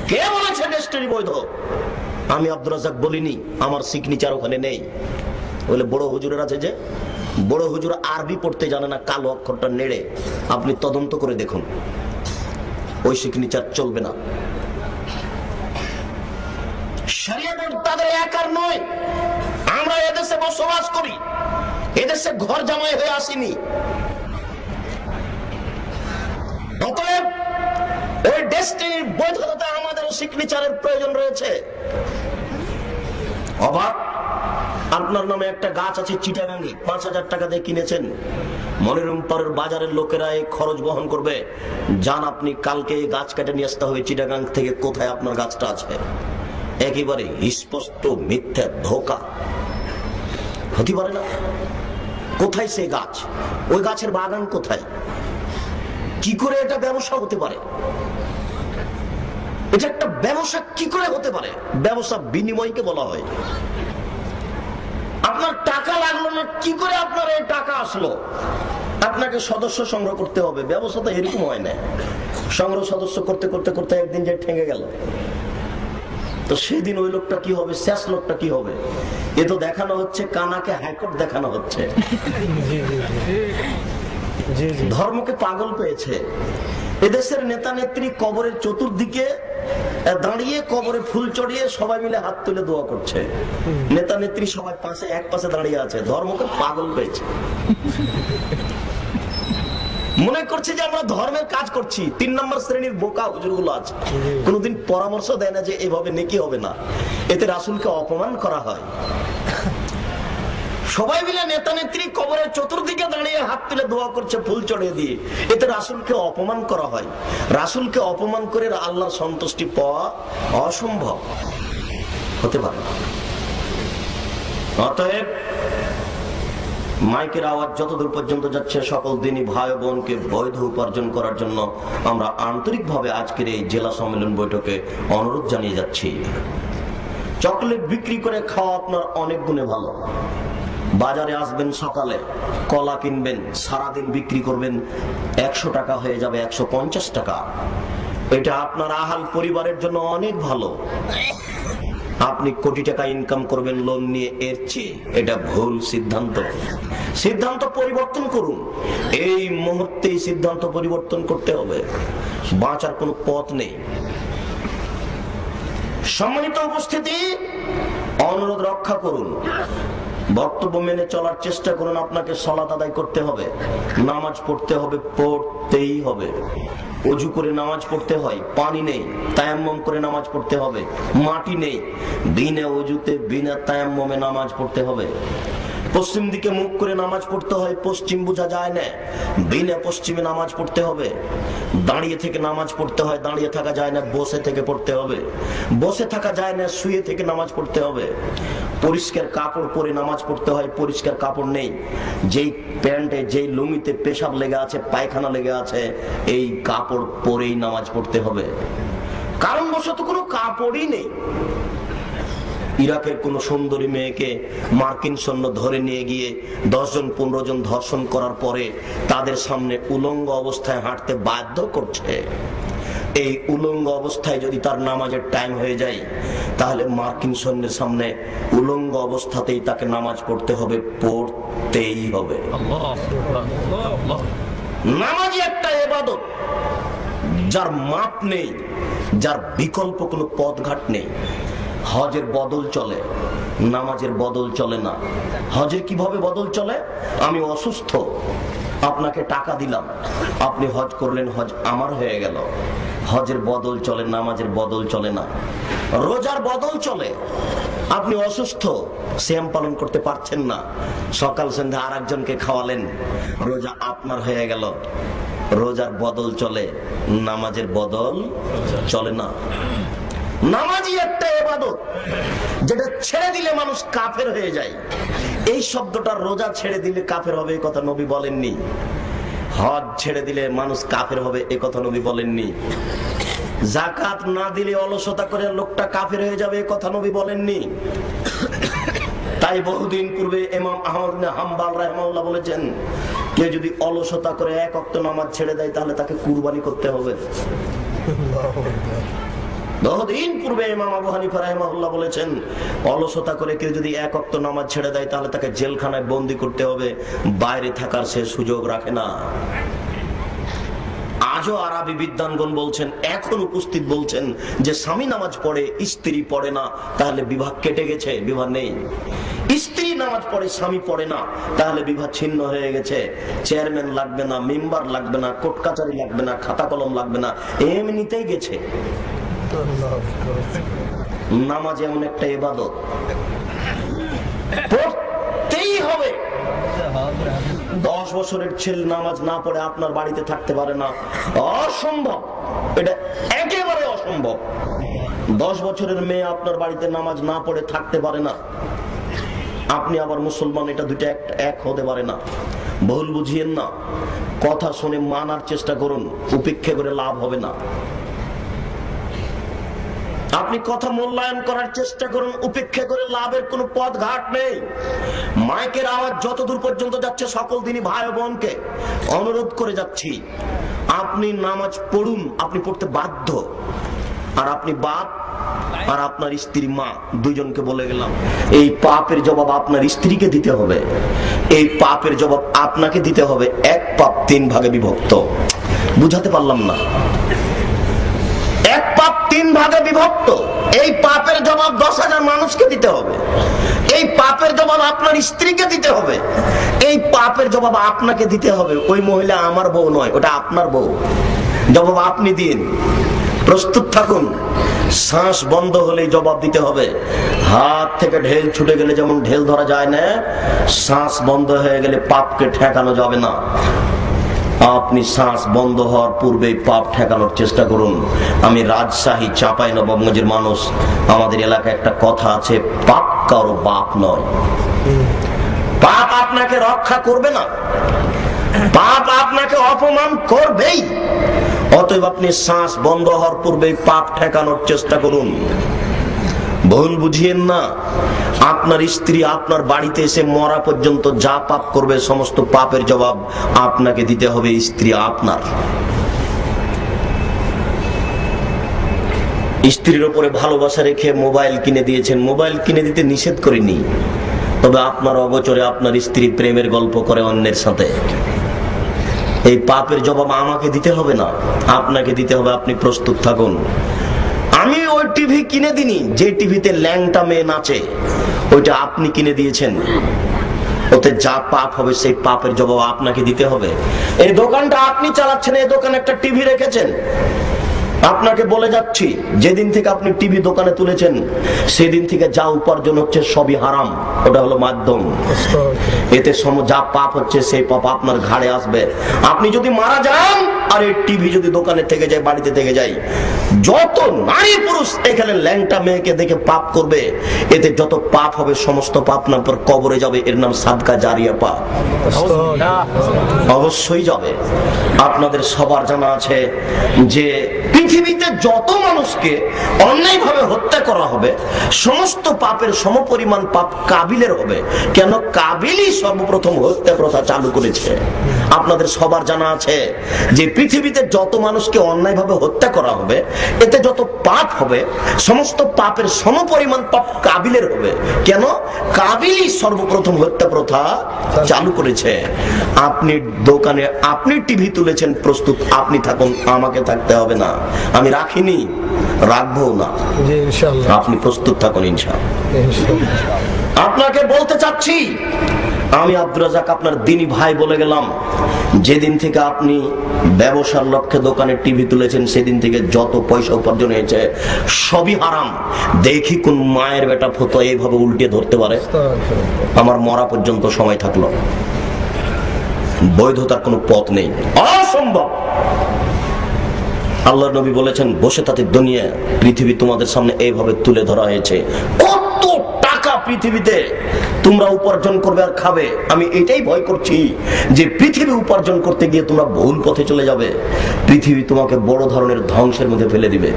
S1: কে বলেছে ডেস্টিনি বৈধ? আমি আব্দুর রাজ্জাক বলিনি, আমার সিগনেচার ওখানে নেই। বলে বড় হুজুরের আছে, যে বড় হুজুর আরবি পড়তে জানে না, কালো অক্ষরটা নেড়ে। আপনি তদন্ত করে দেখুন, ওই সিগনেচার চলবে না। শরিয়াত তাদের একার নয়, আমরা এদেশে বসবাস করি, এদেশে ঘর জামাই হয়ে আসিনি। অতএব ওই ডেস্টিনির বৈধতা আমাদের সিগনেচারের প্রয়োজন রয়েছে। অবাক, আপনার নামে একটা গাছ আছে চিটাগাঙ্গে, 5000 টাকা দিয়ে কিনেছেন। মনিরামপুরের বাজারের লোকেরা এই খরচ বহন করবে। যান আপনি কালকে এই গাছ কেটে নিয়ে আসতে হবে চিটাগাং থেকে। কোথায় আপনার গাছটা আছে? একেবারে স্পষ্ট মিথ্যা, ধোঁকা। হতে পারে না। কোথায় সে গাছ? ওই গাছের বাগান কোথায়? কি করে এটা ব্যবসা হতে পারে? এটা একটা ব্যবসা কি করে হতে পারে? ব্যবসা বিনিময়কে বলা হয়। আপনার টাকা লাগলো না, কি করে আপনার এই টাকা আসলো? আপনাকে সদস্য সংগ্রহ করতে হবে। ব্যবসা তো এরকম হয় না, সংগ্রহ সদস্য করতে করতে করতে একদিন যে ঠেঙে গেল, তো সেদিন ওই লোকটা কি হবে? শেষ লোকটা কি হবে? এ তো দেখানো হচ্ছে কানাকে হাইকোর্ট দেখানো হচ্ছে। ধর্মকে পাগল পেয়েছে। এদেশের নেতা নেত্রী কবরের চতুর্দিকে দাঁড়িয়ে কবরে ফুল চড়িয়ে সবাই মিলে হাত তুলে দোয়া করছে। নেতা নেত্রী সবাই পাশে এক পাশে দাঁড়িয়ে আছে, ধর্মকে পাগল পেয়েছে, মনে করছে যে আমরা ধর্মের কাজ করছি। 3 নম্বর শ্রেণীর বোকা হুজুরগুলো আছে, কোনদিন পরামর্শ দেয় না যে এভাবে নেকি হবে না, এতে রাসূলকে অপমান করা হয়। সবাই মিলে নেতা নেত্রী কবরের চতুর্দিকে দাঁড়িয়ে হাত তুলে দোয়া করছে ফুল চড়িয়ে দিয়ে, এতে রাসূলকে অপমান করা হয়। রাসূলকে অপমান করে আল্লাহর সন্তুষ্টি পাওয়া অসম্ভব, হতে পারে না। অতএব মাইকের আওয়াজ যতদূর পর্যন্ত যাচ্ছে সকল দিনই ভাই বোনকে বৈধ উপার্জন করার জন্য আমরা আন্তরিকভাবে আজকের এই জেলা সম্মেলন বৈঠকে অনুরোধ জানিয়ে যাচ্ছি। চকলেট বিক্রি করে খাওয়া আপনার অনেক গুণে ভালো। বাজারে আসবেন, সকালে কলা কিনবেন, সারাদিন বিক্রি করবেন, 100 টাকা হয়ে যাবে 150 টাকা। এটা আপনার আহাল পরিবারের জন্য অনেক ভালো। আপনি কোটি টাকা ইনকাম করবেন লোন নিয়ে, এর চেয়ে এটা ভুল সিদ্ধান্ত। সিদ্ধান্ত পরিবর্তন করুন, এই মুহূর্তে সিদ্ধান্ত পরিবর্তন করতে হবে, বাঁচার কোনো পথ নেই। সম্মানিত উপস্থিতি, অনুরোধ রক্ষা করুন, বক্তব্য মেনে চলার চেষ্টা করুন। আপনাকে সালাত আদায় করতে হবে, নামাজ পড়তে হবে, পড়তেই হবে। ওযু করে নামাজ পড়তে হয়, পানি নেই, তায়াম্মুম করে নামাজ পড়তে হবে। মাটি নেই, বিনা ওযুতে বিনা তায়াম্মুমে নামাজ পড়তে হবে। পশ্চিম দিকে মুখ করে নামাজ পড়তে হয়, পশ্চিম বোঝা যায় না, বিনা পশ্চিমে নামাজ পড়তে হবে। দাঁড়িয়ে থেকে নামাজ পড়তে হয়, দাঁড়িয়ে থাকা যায় না, বসে থেকে পড়তে হবে। বসে থাকা যায় না, শুয়ে থেকে নামাজ পড়তে হবে। পরিষ্কার কাপড় পরে নামাজ পড়তে হয়, পরিষ্কার কাপড় নেই, যেই প্যান্টে যেই লুঙ্গিতে পেশাব লেগে আছে, পায়খানা লেগে আছে, এই কাপড় পরেই নামাজ পড়তে হবে। কারণ বশত কোনো কাপড়ই নেই। ইরাকের কোন সুন্দরী মেয়েকে মার্কিন সৈন্য ধরে নিয়ে গিয়ে 10 জন 15 জন ধর্ষণ করার পরে তাদের সামনে উলঙ্গ অবস্থায় হাঁটতে বাধ্য করছে। এই উলঙ্গ অবস্থায় যদি তার নামাজের টাইম হয়ে যায়, তাহলে মার্কিন সৈন্যের সামনে উলঙ্গ অবস্থাতেই তাকে নামাজ পড়তে হবে, পড়তেই হবে। নামাজই একটা ইবাদত যার মাপ নেই, যার বিকল্প কোনো পথঘাট নেই। হজের বদল চলে, নামাজের বদল চলে না। হজের কিভাবে বদল চলে? আমি অসুস্থ, আপনাকে টাকা দিলাম, আপনি হজ করলেন, হজ আমার হয়ে গেল। হজের বদল চলে, নামাজের বদল চলে না। রোজার বদল চলে, আপনি অসুস্থ, সিয়াম পালন করতে পারছেন না, সকাল সন্ধ্যা আর একজনকে খাওয়ালেন, রোজা আপনার হয়ে গেল। রোজার বদল চলে, নামাজের বদল চলে না। নামাজই একটা ইবাদত যেটা ছেড়ে দিলে মানুষ কাফের হয়ে যায়। এই শব্দটা রোজা ছেড়ে দিলে কাফের হবে, এই কথা নবী বলেননি। হজ ছেড়ে দিলে মানুষ কাফের হবে, এই কথা নবী বলেননি। যাকাত না দিলে অলসতা করে লোকটা কাফের হয়ে যাবে, এই কথা নবী বলেননি। তাই বহুদিন পূর্বে ইমাম আহমদ ইবনে হাম্বল রাহিমাহুল্লাহ বলেছেন, কেউ যদি অলসতা করে 1 ওয়াক্ত নামাজ ছেড়ে দেয়, তাহলে তাকে কুরবানি করতে হবে। বহুদিন পূর্বে ইমাম আবু হানিফা রাহিমাহুল্লাহ বলেছেন, অলসতা করে কেউ যদি 1 ওয়াক্ত নামাজ ছেড়ে দেয়, তাহলে তাকে জেলখানায় বন্দী করতে হবে, বাইরে থাকার সে সুযোগ রাখে না। আজও আরবি বিদ্বানগণ বলছেন, এখন উপস্থিত বলছেন যে স্বামী নামাজ পড়ে, স্ত্রী পড়ে না, তাহলে বিবাহ কেটে গেছে, বিবাহ নেই। স্ত্রী নামাজ পড়ে, স্বামী পড়ে না, তাহলে বিবাহ ছিন্ন হয়ে গেছে। চেয়ারম্যান লাগবে না, মেম্বার লাগবে না, কোর্ট কাচারি লাগবে না, খাতা কলম লাগবে না, এমনিতেই গেছে। নামাজ এমন একটা ইবাদত, পড়তেই হবে। 10 বছরের ছেলে নামাজ না পড়ে আপনার বাড়িতে থাকতে পারে না, অসম্ভব, এটা একেবারে অসম্ভব। 10 বছরের মেয়ে আপনার বাড়িতে নামাজ না পড়ে থাকতে পারে না। আপনি আবার মুসলমান, এটা দুইটা এক হতে পারে না। ভুল বুঝিয়েন না, কথা শুনে মানার চেষ্টা করুন, উপেক্ষা করে লাভ হবে না। আপনি কথা মূল্যায়ন করার চেষ্টা করুন, উপেক্ষা করে লাভের কোনো পথ ঘাট নেই। মাইকের আওয়াজ যতদূর পর্যন্ত যাচ্ছে সকল দিনই ভাই বোনকে অনুরোধ করে যাচ্ছি, আপনি নামাজ পড়ুন, আপনি পড়তে বাধ্য। আর আপনি বাপ আর আপনার স্ত্রী মা, দুইজনকে বলে গেলাম, এই পাপের জবাব আপনার স্ত্রীকে দিতে হবে, এই পাপের জবাব আপনাকে দিতে হবে। 1 পাপ 3 ভাগে বিভক্ত। বুঝাতে পারলাম না। এক পাপ 3 ভাগে বিভক্ত। এই পাপের জবাব 10,000 মানুষকে দিতে হবে। এই পাপের জবাব আপনার স্ত্রীকে দিতে হবে। এই পাপের জবাব আপনাকে দিতে হবে। ওই মহিলা আমার বউ নয়, ওটা আপনার বউ। জবাব আপনি দিন, প্রস্তুত থাকুন। শ্বাস বন্ধ হলেই জবাব দিতে হবে। হাত থেকে ঢেল ছুটে গেলে যেমন ঢেল ধরা যায় না, শ্বাস বন্ধ হয়ে গেলে পাপকে ঠেকানো যাবে না। আপনি শ্বাস বন্ধ হওয়ার পূর্বে পাপ ঠেকানোর চেষ্টা করুন। আমি রাজশাহী চাঁপাইনবাবগঞ্জের মানুষ। আমাদের এলাকায় একটা কথা আছে, পাপ কারো বাপ নয়। পাপ আপনাকে রক্ষা করবে না, পাপ আপনাকে অপমান করবেই। অতএব আপনি শ্বাস বন্ধ হওয়ার পূর্বে পাপ ঠেকানোর চেষ্টা করুন। ভুল বুঝিয়েন না। আপনার স্ত্রী আপনার বাড়িতে এসে মরা পর্যন্ত যা পাপ করবে সমস্ত পাপের জবাব আপনাকে দিতে হবে। স্ত্রী আপনার। স্ত্রীর উপরে ভালোবাসা রেখে মোবাইল কিনে দিয়েছেন। মোবাইল কিনে দিতে নিষেধ করিনি, তবে আপনার অগোচরে আপনার স্ত্রী প্রেমের গল্প করে অন্যের সাথে। এই পাপের জবাব আমাকে দিতে হবে না, আপনাকে দিতে হবে। আপনি প্রস্তুত থাকুন। আমি ওই টিভি কিনে দিনি যে টিভিতে ল্যাংটা মেয়ে নাচে, ওইটা আপনি কিনে দিয়েছেন। ওতে যা পাপ হবে সেই পাপের জবাব আপনাকে দিতে হবে। এই দোকানটা আপনি চালাচ্ছেন, এই দোকানে একটা টিভি রেখেছেন। আপনাকে বলে যাচ্ছি, যেদিন থেকে আপনি টিভি দোকানে তুলেছেন সেদিন থেকে যা উপার্জন হচ্ছে সবই হারাম। ওটা হলো মাধ্যম। এতে যা পাপ হচ্ছে সেই পাপ আপনার ঘাড়ে আসবে। আপনি যদি মারা যান আর এই টিভি যদি দোকানে থেকে যায়, বাড়িতে থেকে যায়, যত নারী পুরুষ এখানে ল্যাংটা মেয়েকে দেখে পাপ করবে, এতে যত পাপ হবে সমস্ত পাপ নাম পর কবরে যাবে। এর নাম সাদকা জারিয়া পাপ। অবশ্যই যাবে। আপনাদের সবার জানা আছে যে পৃথিবীতে যত মানুষকে অন্যায়ভাবে হত্যা করা হবে সমস্ত পাপের সমপরিমাণ পাপ কাবিলের হবে। কেন? কাবিলই সর্বপ্রথম হত্যা প্রথা চালু করেছে। আপনাদের সবার জানা আছে যে পৃথিবীতে যত মানুষকে অন্যায়ভাবে হত্যা করা হবে এতে যত পাপ হবে সমস্ত পাপের সমপরিমাণ পাপ কাবিলের হবে। কেন? কাবিলই সর্বপ্রথম হত্যা প্রথা চালু করেছে। আপনি দোকানে আপনি টিভি তুলেছেন, প্রস্তুত আপনি থাকুন, আমাকে থাকতে হবে না। আমি রাখিনি, রাখবো না। আপনি প্রস্তুত থাকুন ইনশাআল্লাহ। আপনাকে বলতে চাচ্ছি, আমি আব্দুর রাজ্জাক আপনার দিনী ভাই বলে গেলাম, যেদিন থেকে আপনি ব্যবসার লক্ষ্যে দোকানে টিভি তুলেছেন সেদিন থেকে যত পয়সা উপার্জন হয়েছে সবই হারাম। দেখি কোন মায়ের বেটা ফতো এইভাবে উল্টে ধরতে পারে। আমার মরা পর্যন্ত সময় থাকলো, বৈধতার কোনো পথ নেই, অসম্ভব। আল্লাহর নবী বলেছেন, বসে তাতে দুনিয়া পৃথিবী তোমাদের সামনে এইভাবে তুলে ধরা হয়েছে। কত টাকা পৃথিবীতে তোমরা উপার্জন করবে আর খাবে। আমি এটাই ভয় করছি যে পৃথিবী উপার্জন করতে গিয়ে তোমরা ভুল পথে চলে যাবে। পৃথিবী তোমাকে বড় ধরনের ধ্বংসের মধ্যে ফেলে দিবে।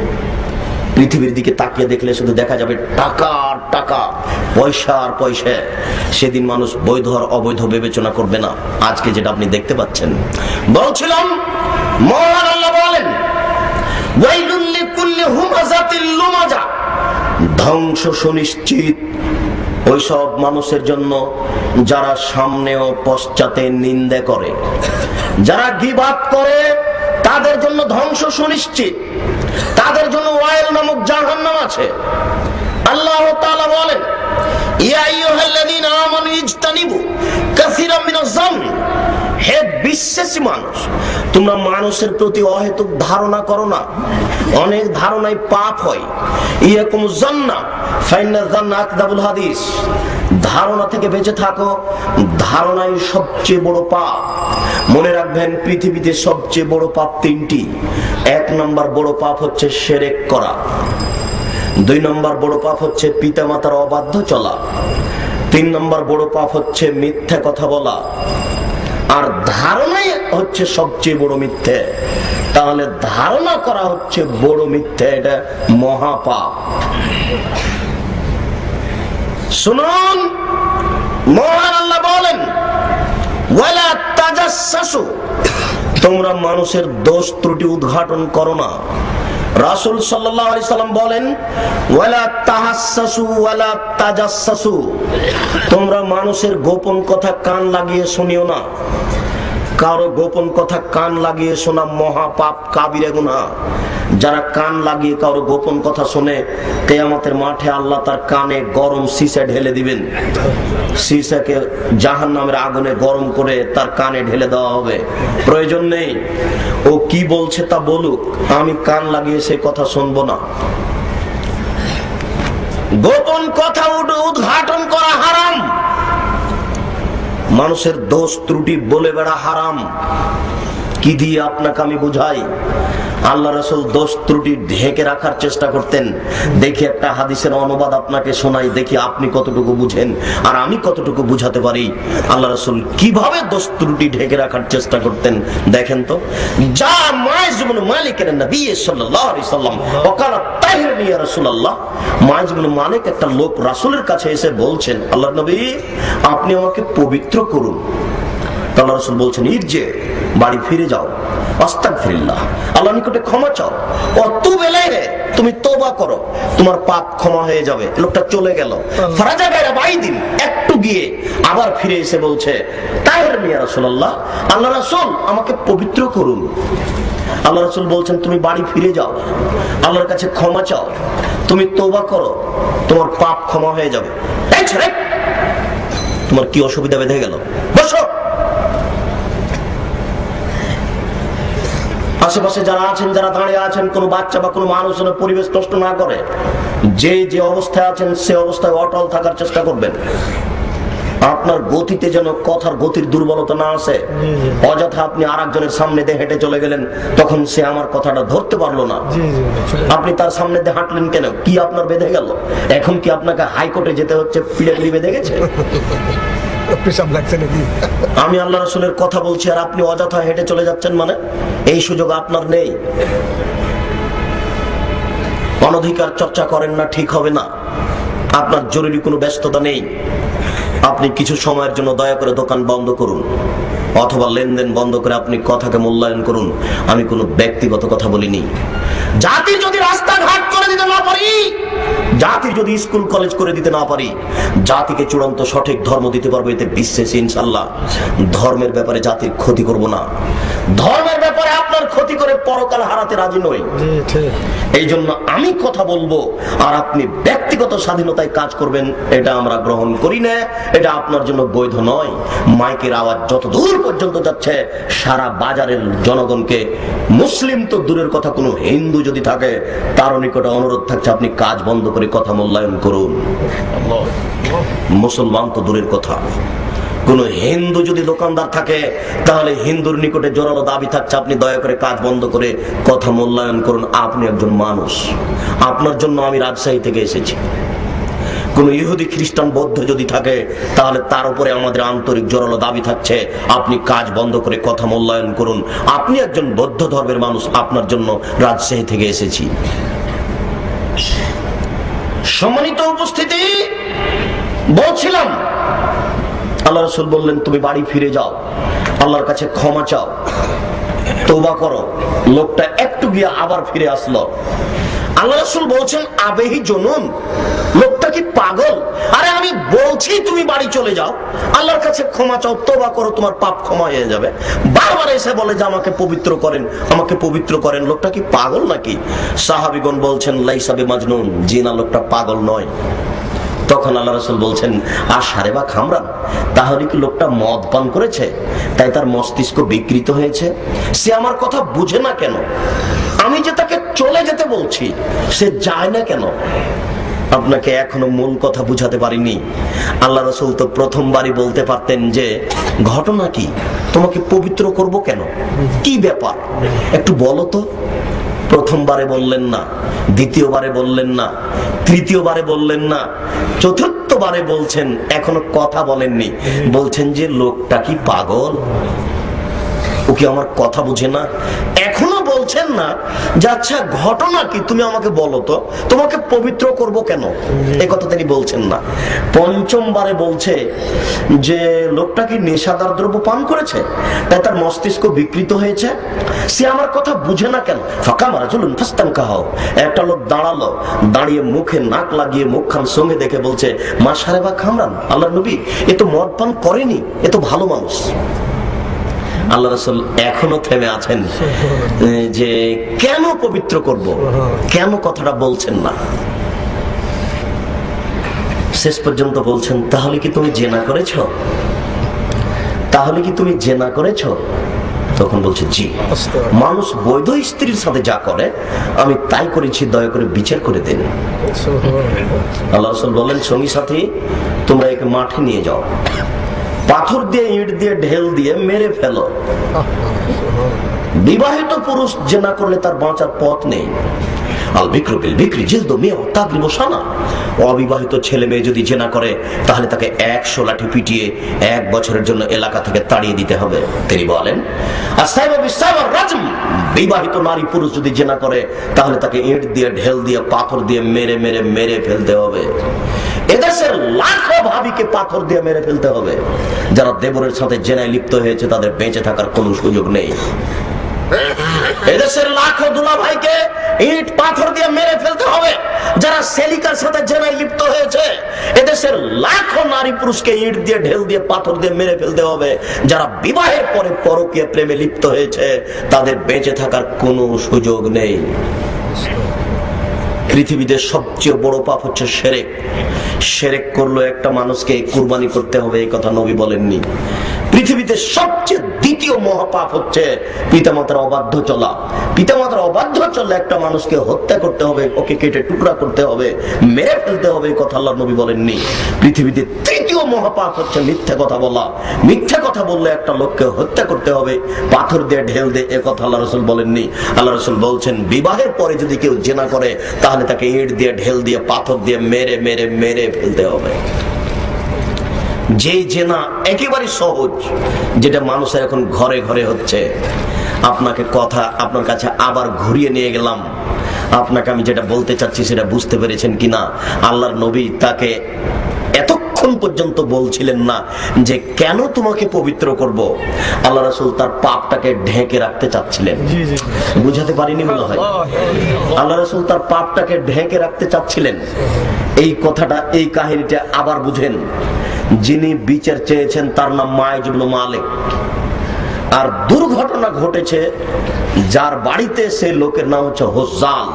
S1: পৃথিবীর দিকে তাকিয়ে দেখলে শুধু দেখা যাবে টাকা আর টাকা, পয়সা আর পয়সা। সেদিন মানুষ বৈধ আর অবৈধ বিবেচনা করবে না। আজকে যেটা আপনি দেখতে পাচ্ছেন, বলছিলাম মহান আল্লাহ বলেন, ওয়াইলুল লিকুল্লি হুমাযাতিল লুমাযা, ধ্বংস সুনিশ্চিত ওইসব মানুষের জন্য যারা সামনে ও পশ্চাতে নিন্দা করে, যারা গীবাত করে, তাদের জন্য ধ্বংস সুনিশ্চিত। তাদের জন্য ওয়াইল নামক জাহান্নাম আছে। আল্লাহ তাআলা বলেন, ইয়া আইয়ুহাল্লাযীনা আমানু ইজতানিবু কাসীরাম মিনাজ যান্নি, হে বিশ্বাসী মানুষ, তোমরা মানুষের প্রতি অহেতুক ধারণা করো না। অনেক ধারণায় পাপ হয়। ইয়াকুমুজ যান্না ফাইন্নাজ যান্না আকযাবুল হাদিস, ধারণা থেকে বেঁচে থাকো, ধারণাই সবচেয়ে বড় পাপ। মনে রাখবেন, পৃথিবীতে সবচেয়ে বড় পাপ 3টি। 1 নম্বর বড় পাপ হচ্ছে শিরক করা। 2 নম্বর বড় পাপ হচ্ছে পিতামাতার অবাধ্য চলা। 3 নম্বর বড় পাপ হচ্ছে মিথ্যা কথা বলা। আর ধারণাই হচ্ছে সবচেয়ে বড় মিথ্যে। তাহলে ধারণা করা হচ্ছে বড় মিথ্যে, এটা মহাপাপ। শুনুন, মহান আল্লাহ বলেন, ওয়ালা তাজাসসু, তোমরা মানুষের দোষ ত্রুটি উদ্ঘাটন করো না। রাসূল সাল্লাল্লাহু আলাইহি সাল্লাম বলেন, ওয়ালা তাহাসসু ওয়ালা তাজাসসু, তোমরা মানুষের গোপন কথা কান লাগিয়ে শুনিও না। কারো গোপন কথা কান লাগিয়ে শোনা মহা পাপ, কাবিরা গুনাহ। যারা কান লাগিয়ে কারো গোপন কথা শুনে, কিয়ামতের মাঠে আল্লাহ তার কানে গরম সীসা ঢেলে দিবেন। সীসাকে জাহান্নামের আগুনে গরম করে তার কানে ঢেলে দেওয়া হবে। প্রয়োজন নেই, ও কি বলছে তা বলুক, আমি কান লাগিয়ে সে কথা শুনবো না। গোপন কথা উদ্ঘাটন করা হারাম, মানুষের দোষ ত্রুটি বলে বেড়া হারাম। কি দিয়ে আপনাকে আমি বুঝাই? আল্লাহ রাসূল দোষ ত্রুটি ঢেকে রাখার চেষ্টা করতেন। দেখি একটা হাদিসের অনুবাদ আপনাকে শোনাই, দেখি আপনি কতটুকু বুঝেন আর আমি কতটুকু বুঝাতে পারি। আল্লাহ রাসূল কিভাবে দোষ ত্রুটি ঢেকে রাখার চেষ্টা করতেন দেখেন তো। যা মাইজ ইবনে মালিকের নবী সাল্লাল্লাহু আলাইহি সাল্লাম ওয়াকালা তাহিরনি ইয়া রাসূলুল্লাহ। মাইজ ইবনে মালিক একটা লোক রাসূলের কাছে এসে বলছেন, আল্লাহর নবী আপনি আমাকে পবিত্র করুন। আল্লাহ রাসূল বলছেন, ইরজে, বাড়ি ফিরে যাও, আস্তাগফিরুল্লাহ, আল্লাহর নিকটে ক্ষমা চাও, ওয়াতুব ইলাইহি, তুমি তওবা করো, তোমার পাপ ক্ষমা হয়ে যাবে। লোকটা চলে গেল। ফারাজা গায়রা বাইদিন, একটু গিয়ে আবার ফিরে এসে বলছে, তাহিরনি ইয়া রাসূলুল্লাহ, আল্লাহ রাসূল আমাকে পবিত্র করুন। আল্লাহ রাসূল বলছেন, তুমি বাড়ি ফিরে যাও, আল্লাহর কাছে ক্ষমা চাও, তুমি তওবা করো, তোমার পাপ ক্ষমা হয়ে যাবে। এই ছেলে, তোমার কি অসুবিধা বেঁধে গেল? বসো। আশেপাশে যারা আছেন, যারা দাঁড়িয়ে আছেন, কোনো বাচ্চা বা কোনো মানুষ যেন পরিবেশ নষ্ট না করে। যে যে অবস্থায় আছেন সে অবস্থায় অটল থাকার চেষ্টা করবেন। আপনার গতিতে যেন কথার গতির দুর্বলতা না আসে। অযথা আপনি আরেকজনের সামনে দিয়ে হেঁটে চলে গেলেন, তখন সে আমার কথাটা ধরতে পারলো না। আপনি তার সামনে দিয়ে হাঁটলেন কেন? কি আপনার বেঁধে গেল? এখন কি আপনাকে হাইকোর্টে যেতে হচ্ছে? পিড়াপিড়ি বেঁধে গেছে? আমি আল্লাহ রাসূলের কথা বলছি আর আপনি অযথা হেঁটে চলে যাচ্ছেন, মানে এই সুযোগ আপনার নেই। অনধিকার চর্চা করেন না, ঠিক হবে না। আপনার জরুরি কোনো ব্যস্ততা নেই, আপনি কিছু সময়ের জন্য দয়া করে দোকান বন্ধ করুন, অথবা লেনদেন বন্ধ করে আপনি কথাকে মূল্যায়ন করুন। আমি কোনো ব্যক্তিগত কথা বলিনি। জাতির যদি রাস্তাঘাট করে দিতে না পারি, জাতির যদি স্কুল কলেজ করে দিতে না পারি, জাতিকে চূড়ান্ত সঠিক ধর্ম দিতে পারবো, এতে বিশ্বাসী ইনশাআল্লাহ। ধর্মের ব্যাপারে জাতির ক্ষতি করব না, ধর্মের ব্যাপারে আপনার ক্ষতি করে পরকাল হারাতে রাজি নই। এই জন্য আমি কথা বলবো আর আপনি ব্যক্তিগত স্বাধীনতায় কাজ করবেন, এটা আমরা গ্রহণ করি না, এটা আপনার জন্য বৈধ নয়। মাইকের আওয়াজ যত দূর পর্যন্ত যাচ্ছে, সারা বাজারের জনগণকে, মুসলিম তো দূরের কথা, কোনো হিন্দু যদি থাকে তার নিকটে অনুরোধ থাকছে, আপনি কাজ বন্ধ করে কথা মূল্যায়ন করুন। মুসলমান তো দূরের কথা, কোন হিন্দু যদি দোকানদার থাকে তাহলে হিন্দুর নিকটে জোরালো দাবি থাকছে, আপনি দয়া করে কাজ বন্ধ করে কথা মূল্যায়ন করুন। আপনি একজন মানুষ, আপনার জন্য আমি রাজশাহী থেকে এসেছি। কোন ইহুদি খ্রিস্টান বৌদ্ধ যদি থাকে তাহলে তার উপরে আমাদের আন্তরিক জোরালো দাবি থাকছে, আপনি কাজ বন্ধ করে কথা মূল্যায়ন করুন। আপনি একজন বৌদ্ধ ধর্মের মানুষ, আপনার জন্য রাজশাহী থেকে এসেছি। সম্মানিত উপস্থিতি, বলছিলাম আল্লাহ রাসূল বললেন, তুমি বাড়ি ফিরে যাও, আল্লাহর কাছে ক্ষমা চাও, তওবা করো। লোকটা একটু গিয়ে আবার ফিরে আসলো। আল্লাহ রাসূল বলছেন, আবেহি জুনুন, লোকটা কি পাগল? আরে আমি বলছি তুমি বাড়ি চলে যাও, আল্লাহর কাছে ক্ষমা চাও, তওবা করো, তোমার পাপ ক্ষমা হয়ে যাবে। বারবার এসে বলে যে আমাকে পবিত্র করেন, আমাকে পবিত্র করেন। লোকটা কি পাগল নাকি? সাহাবীগণ বলছেন, লাইসা বিমাজনুন, জি না, লোকটা পাগল নয়। তখন আল্লাহ রাসূল বলছেন, আশারে বা খামরান, তাহলে কি লোকটা মদ পান করেছে তাই তার মস্তিষ্ক বিকৃত হয়েছে? সে আমার কথা বুঝে না কেন? আমি যে তাকে চলে যেতে বলছি সে যায় না কেন? আপনাকে এখনো মূল কথা বুঝাতে পারিনি। আল্লাহ রাসূল তো প্রথমবারই বলতে পারতেন যে ঘটনা কি, তোমাকে পবিত্র করব কেন, কি ব্যাপার একটু বলো তো। প্রথমবারে বললেন না, দ্বিতীয়বারে বললেন না, তৃতীয়বারে বললেন না, চতুর্থবারে বলছেন, এখনো কথা বলেননি। বলছেন যে লোকটা কি পাগল, ও কি আমার কথা বুঝে না? এখনো বলছেন না যে আচ্ছা ঘটনা কি, তুমি আমাকে বলো তো, তোমাকে পবিত্র করব কেন, এই কথা তিনি বলছেন না। পঞ্চমবারে বলছে যে লোকটা কি নেশাদার দ্রব্য পান করেছে তাই তার মস্তিষ্ক বিকৃত হয়েছে, সে আমার কথা বুঝে না কেন। ফাঁকা মারা চলুন ফাস্তান কাহাও, একটা লোক দাঁড়ালো, দাঁড়িয়ে মুখে নাক লাগিয়ে মুখখান সঙ্গে দেখে বলছে, মা সারে বা খামরান, আল্লাহর নবী এ তো মদ পান করেনি, এ তো ভালো মানুষ। আল্লাহ রাসূল এখনো থেমে আছেন যে কেন পবিত্র করব, কেন কথাটা বলছেন না। শেষ পর্যন্ত বলছেন, তাহলে কি তুমি জেনা করেছ, তাহলে কি তুমি জেনা করেছ? তখন বলছে জি। মানুষ বৈধ স্ত্রীর সাথে যা করে আমি তাই করেছি, দয়া করে বিচার করে দেন। আল্লাহ রাসূল বলেন, সঙ্গী সাথী তোমরা একে মাঠে নিয়ে যাও, পাথর দিয়ে ইট দিয়ে ঢেল দিয়ে মেরে ফেলো। বিবাহিত পুরুষ জেনা করলে তার বাঁচার পথ নেই। অবিবাহিত ছেলে মেয়ে যদি জেনা করে তাহলে তাকে 100 লাঠি পিটিয়ে 1 বছরের জন্য এলাকা থেকে তাড়িয়ে দিতে হবে। তিনি বলেন, বিবাহিত নারী পুরুষ যদি জেনা করে তাহলে তাকে ইট দিয়ে ঢেল দিয়ে পাথর দিয়ে মেরে মেরে মেরে ফেলতে হবে। এদেশের লাখো ভাবিকে পাথর দিয়ে মেরে ফেলতে হবে। যারা দেবরের সাথে জেনায় লিপ্ত হয়েছে তাদের বেঁচে থাকার কোনো সুযোগ নেই। এদেশের লাখো দুলা ভাইকে ইট পাথর দিয়ে মেরে ফেলতে হবে। যারা সেলিকার সাথে জেনায় লিপ্ত হয়েছে, এদেশের লাখো নারী পুরুষকে ইট দিয়ে ঢেল দিয়ে পাথর দিয়ে মেরে ফেলতে হবে। যারা বিবাহের পরে পরকীয়া প্রেমে লিপ্ত হয়েছে তাদের বেঁচে থাকার কোনো সুযোগ নেই। পৃথিবীতে সবচেয়ে বড় পাপ হচ্ছে শিরক। শিরক করলো একটা মানুষকে কুরবানি করতে হবে, এই কথা নবী বলেননি। পৃথিবীতে সবচেয়ে দ্বিতীয় মহাপাপ হচ্ছে পিতামাতার অবাধ্য চলা। পিতামাতার অবাধ্য চললে একটা মানুষকে হত্যা করতে হবে, ওকে কেটে টুকরা করতে হবে, মেরে ফেলতে হবে, এই কথা আল্লাহ নবী বলেননি। পৃথিবীতে তৃতীয় মহাপাপ হচ্ছে মিথ্যা কথা বলা। মিথ্যা কথা বললে একটা লোককে হত্যা করতে হবে, পাথর দিয়ে ঢেল দিয়ে, এ কথা আল্লাহ রাসূল বলেননি। আল্লাহ রাসূল বলছেন, বিবাহের পরে যদি কেউ জেনা করে তাহলে তাকে ইট দিয়ে ঢেল দিয়ে পাথর দিয়ে মেরে মেরে মেরে ফেলতে হবে। যে জেনা একেবারে সহজ, যেটা মানুষের এখন ঘরে ঘরে হচ্ছে। আপনাকে কথা আপনার কাছে আবার ঘুরিয়ে নিয়ে গেলাম। আপনাকে আমি যেটা বলতে চাচ্ছি সেটা বুঝতে পেরেছেন কিনা? আল্লাহর নবী তাকে এতক্ষণ পর্যন্ত বলছিলেন না যে কেন তোমাকে পবিত্র করব। আল্লাহ রাসূল তার পাপটাকে ঢেকে রাখতে চাচ্ছিলেন। বুঝাতে পারিনি মনে হয়। আল্লাহ রাসূল তার পাপটাকে ঢেকে রাখতে চাচ্ছিলেন। এই কথাটা, এই কাহিনীটা আবার বুঝেন। যিনি বিচার চেয়েছেন তার নাম মাইজ ইবনে মালিক। আর দুর্ঘটনা ঘটেছে যার বাড়িতে, সে লোকের নাম হচ্ছে হুজ্জাল।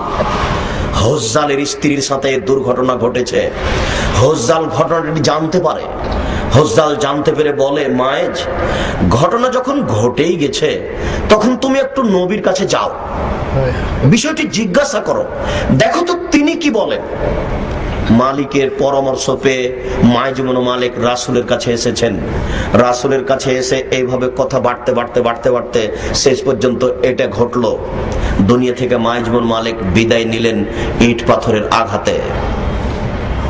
S1: হুজ্জালের স্ত্রীর সাথে দুর্ঘটনা ঘটেছে। হুজ্জাল ঘটনাটি জানতে পারে। হুজ্জাল জানতে পেরে বলে, মায়েজ, ঘটনা যখন ঘটেই গেছে তখন তুমি একটু নবীর কাছে যাও, বিষয়টি জিজ্ঞাসা করো, দেখো তো তিনি কি বলেন। মালিকের পরামর্শ পেয়ে মাইজ ইবনে মালিক রাসূলের কাছে এসেছেন। রাসূলের কাছে এসে এইভাবে কথা বাড়তে বাড়তে বাড়তে বাড়তে শেষ পর্যন্ত এটা ঘটলো। দুনিয়া থেকে মাইজ ইবনে মালিক বিদায় নিলেন ইট পাথরের আঘাতে।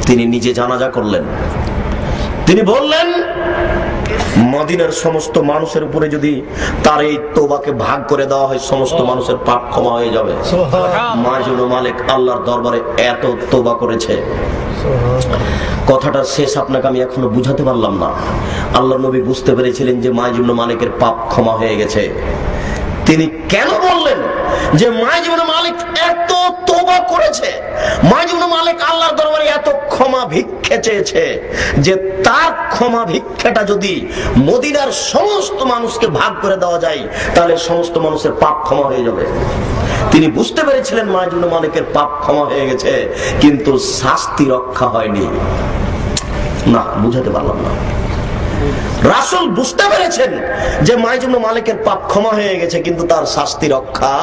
S1: তিনি নিজে জানাজা করলেন। তিনি বললেন, মদিনার সমস্ত মানুষের উপরে যদি তার এই তওবাকে ভাগ করে দেওয়া হয়, সমস্ত মানুষের পাপ ক্ষমা হয়ে যাবে। মাইজ ইবনে মালিক আল্লাহর দরবারে এত তওবা করেছে। কথাটার শেষ আপনাকে আমি এখনো বুঝাতে পারলাম না। আল্লাহর নবী বুঝতে পেরেছিলেন যে মাইজ ইবনে মালিকের পাপ ক্ষমা হয়ে গেছে। তিনি কেন বললেন যে মাইজ ইবনে মালিক এত তওবা করেছে, মাইজ ইবনে মালিক আল্লাহর দরবারে এত ক্ষমা ভিক্ষা চেয়েছে যে তার ক্ষমা ভিক্ষাটা যদি মদিনার সমস্ত মানুষকে ভাগ করে দেওয়া যায় তাহলে সমস্ত মানুষের পাপ ক্ষমা হয়ে যাবে। তিনি বুঝতে পেরেছিলেন মাইজ ইবনে মালিকের পাপ ক্ষমা হয়ে গেছে, কিন্তু শাস্তি রক্ষা হয়নি। না, বুঝাতে পারলাম না। রাসূল বুঝতে পেরেছেন যে মাইজ ইবনে মালিকের পাপ ক্ষমা হয়ে গেছে, কিন্তু তার শাস্তি রক্ষা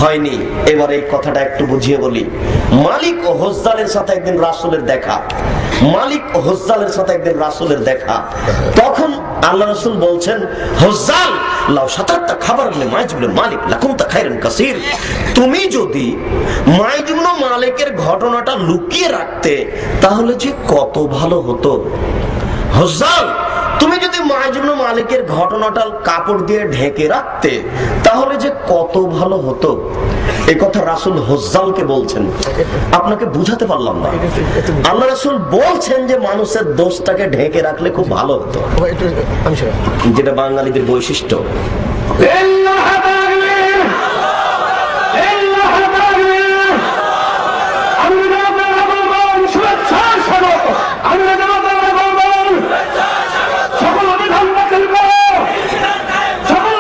S1: হয়নি। এবার এই কথাটা একটু বুঝিয়ে বলি। মালিক ও হুজ্জালের সাথে একদিন রাসূলের দেখা। মালিক ও হুজ্জালের সাথে একদিন রাসূলের দেখা। তখন আল্লাহ রাসূল বলছেন, হুজ্জাল, লাউ শাতারতা খাবারান লিমাইজ ইবনে মালিক লাকুনতা খায়রান কাসীর। তুমি যদি মাইজ ইবনে মালিকের ঘটনাটা লুকিয়ে রাখতে তাহলে যে কত ভালো হতো। হুজ্জাল, তুমি যদি মাইজ ইবনে মালিকের ঘটনাটা কাপড় দিয়ে ঢেকে রাখতে তাহলে যে কত ভালো হতো। এই কথা রাসূল হুজ্জালকে বলছেন। আপনাকে বুঝাতে পারলাম না। আল্লাহ রাসূল বলছেন যে মানুষের দোষটাকে ঢেকে রাখলে খুব ভালো হতো, যেটা বাঙালিদের বৈশিষ্ট্য।
S2: সকল